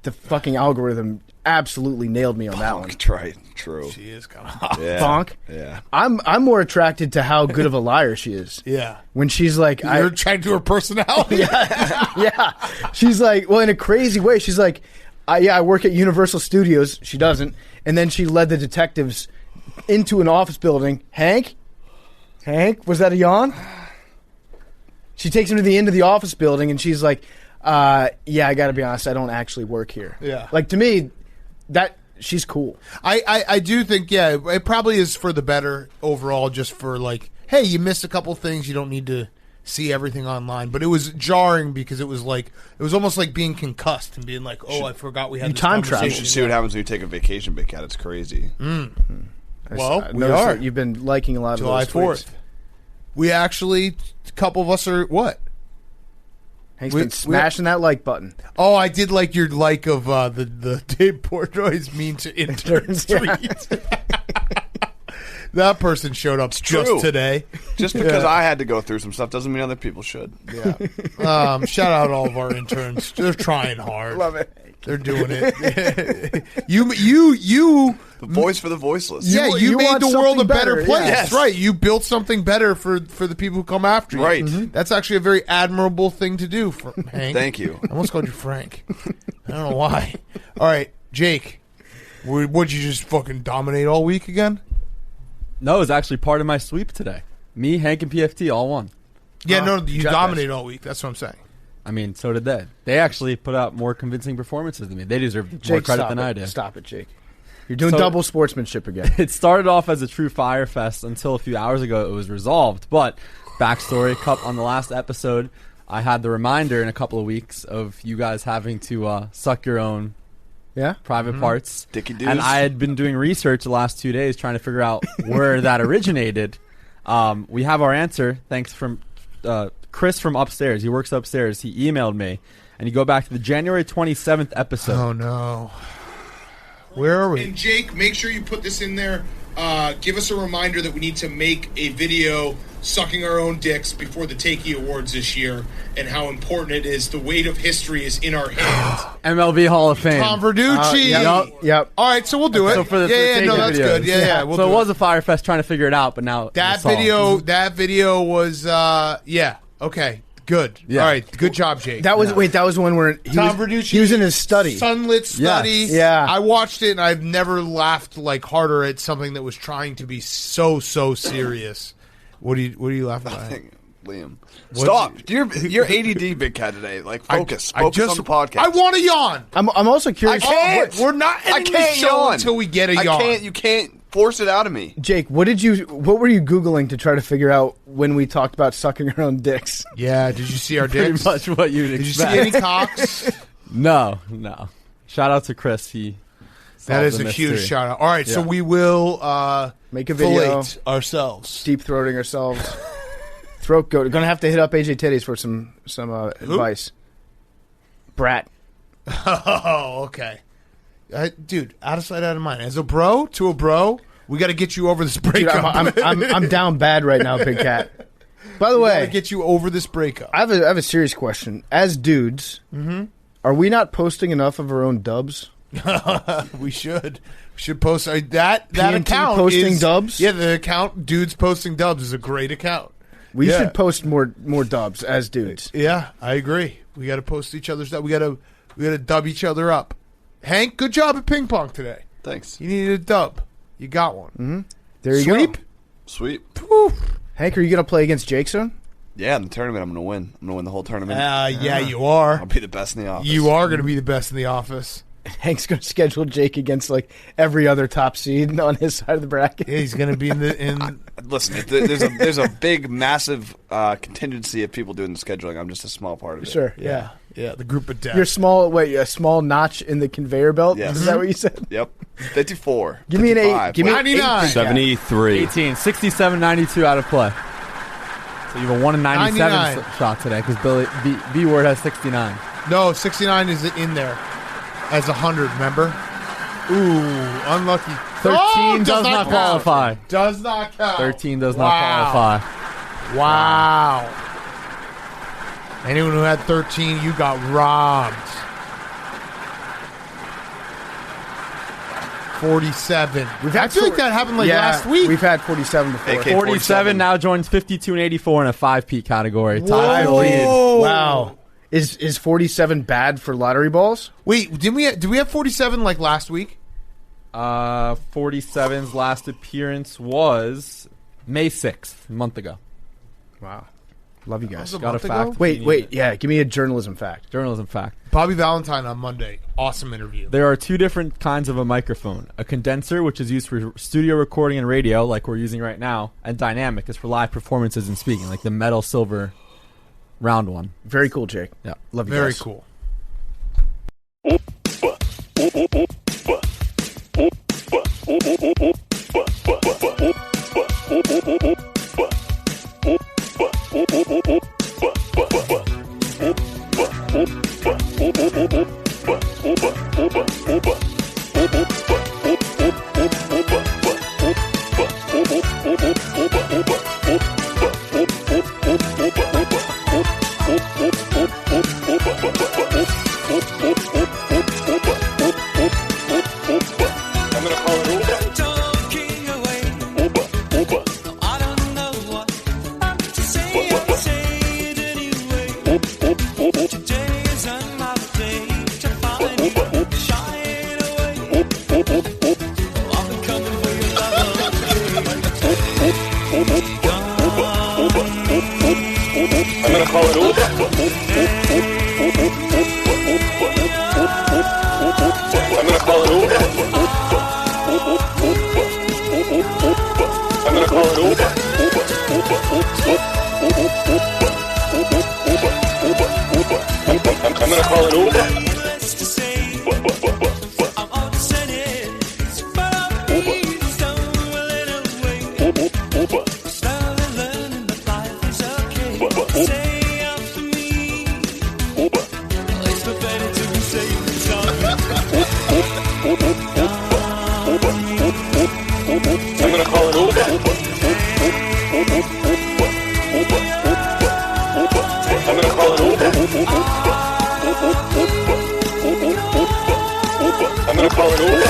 the fucking algorithm absolutely nailed me on that one. Right, true. She is kind of hot. Yeah. Bonk. Yeah. I'm more attracted to how good of a liar she is. Yeah. When she's like... You're attracted to her personality? Yeah. She's like... Well, in a crazy way, she's like, I work at Universal Studios. She doesn't. And then she led the detectives into an office building. Hank, was that a yawn? She takes him to the end of the office building, and she's like, I got to be honest, I don't actually work here. Yeah. Like, to me, that she's cool. I do think, yeah, it probably is for the better overall, just for like, hey, you missed a couple things, you don't need to see everything online. But it was jarring because it was almost like being concussed and being like, I forgot we had this time travel. You should see what happens when you take a vacation, Big Cat. It's crazy. Mm-hmm. Well, we are. are. You've been liking a lot July of those tweets. 4th. We actually, a couple of us are, what? Hank's been smashing that like button. Oh, I did like your like of the Dave Portnoy's mean to interns tweet. That person showed up just today. Just because I had to go through some stuff doesn't mean other people should. Yeah. Shout out all of our interns. They're trying hard. Love it. They're doing it. You the voice for the voiceless. Yeah, you made the world a better place. Yeah. That's right. You built something better for the people who come after you. Right. Mm-hmm. That's actually a very admirable thing to do, Hank. Thank you. I almost called you Frank. I don't know why. All right, Jake. Would you just fucking dominate all week again? No, it was actually part of my sweep today. Me, Hank, and PFT all won. Yeah, no, you dominated all week. That's what I'm saying. I mean, so did they. They actually put out more convincing performances than me. They deserve more credit than I did. Stop it, Jake. You're doing double sportsmanship again. It started off as a true Fyre fest until a few hours ago it was resolved. But backstory, Cup on the last episode, I had the reminder in a couple of weeks of you guys having to suck your own private parts. Dicky doos. And I had been doing research the last 2 days trying to figure out where that originated. We have our answer thanks from Chris from upstairs. He works upstairs. He emailed me. And you go back to the January 27th episode. Oh, no. Where are we? And Jake, make sure you put this in there. Give us a reminder that we need to make a video sucking our own dicks before the Takey Awards this year and how important it is. The weight of history is in our hands. MLB Hall of Fame. Tom Verducci. Yep. All right, so we'll do it. So for the that's good. Yeah, we'll so do it was a Fyre fest trying to figure it out, but now that video was okay. Good. Yeah. All right. Good job, Jake. That was that was one where Tom Verducci. He was in his study. Sunlit study. Yeah. I watched it and I've never laughed like harder at something that was trying to be so serious. What are you laughing at? Liam. Stop. You're ADD big cat today. Like focus. Focus on the podcast. I want to yawn. I'm also curious. I can't. We're not ending the show yawn until we get a yawn. You can't force it out of me. Jake, what were you Googling to try to figure out when we talked about sucking our own dicks? Yeah, did you see our dicks? Pretty much what you'd expect. Did you see any cocks? No. Shout out to Chris. That is a huge shout out. All right, so we will make a video ourselves. Deep throating ourselves. Throat goat. We're going to have to hit up AJ Teddy's for some advice. Brat. Oh, okay. Dude, out of sight, out of mind. As a bro to a bro, we got to get you over this breakup. Dude, I'm down bad right now, Big Cat. By the way, got to get you over this breakup. I have a serious question. As dudes, are we not posting enough of our own dubs? We should. We should post that PNT account. Posting dubs? Yeah, the account Dudes Posting Dubs is a great account. We should post more dubs as dudes. Yeah, I agree. We got to post each other's dub. We got to dub each other up. Hank, good job at ping pong today. Thanks. You needed a dub. You got one. Mm-hmm. There you go. Sweep. Whew. Hank, are you going to play against Jake soon? Yeah, in the tournament, I'm going to win. I'm going to win the whole tournament. Yeah, you are. I'll be the best in the office. You are going to be the best in the office. Hank's going to schedule Jake against like every other top seed on his side of the bracket. Yeah, he's going to be in. Listen, there's a big, massive contingency of people doing the scheduling. I'm just a small part of it. Sure. Yeah. The group of death. You're a small notch in the conveyor belt. Yes. Is that what you said? Yep. 54. Give me an 8. Give me 99. 73. 18. 67, 92 out of play. So you have a 1 in 97 shot today because B Ward has 69. No, 69 is in there as 100. Remember? Ooh, unlucky. 13 does not qualify. Does not count. 13 does not qualify. Wow. Anyone who had 13, you got robbed. 47. I feel like that happened last week. We've had 47 before. 47 now joins 52 and 84 in a 5-peat category. Tied for the lead. Wow. Is 47 bad for lottery balls? Wait, did we have 47 like last week? 47's last appearance was May 6th, a month ago. Wow. Love you guys. Got a fact. Wait. Yeah, give me a journalism fact. Journalism fact. Bobby Valentine on Monday. Awesome interview. There are 2 different kinds of a microphone. A condenser, which is used for studio recording and radio, like we're using right now, and dynamic is for live performances and speaking, like the metal silver round one. Very cool, Jake. Yeah. Love you Very guys. cool. gonna call it Uber. I'm gonna call it Uber. I'm gonna call it Uber. I'm gonna call it Uber. I'm gonna call it Uber. I'm gonna call it Uber.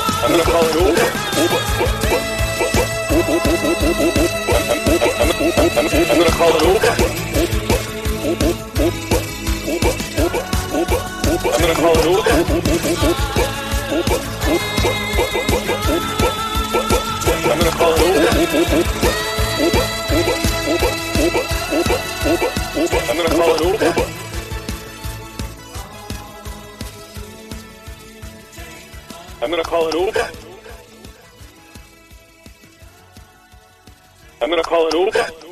I'm gonna call it Uber. I'm gonna call it Uber. I'm gonna call it Uber. I'm gonna call it Uber.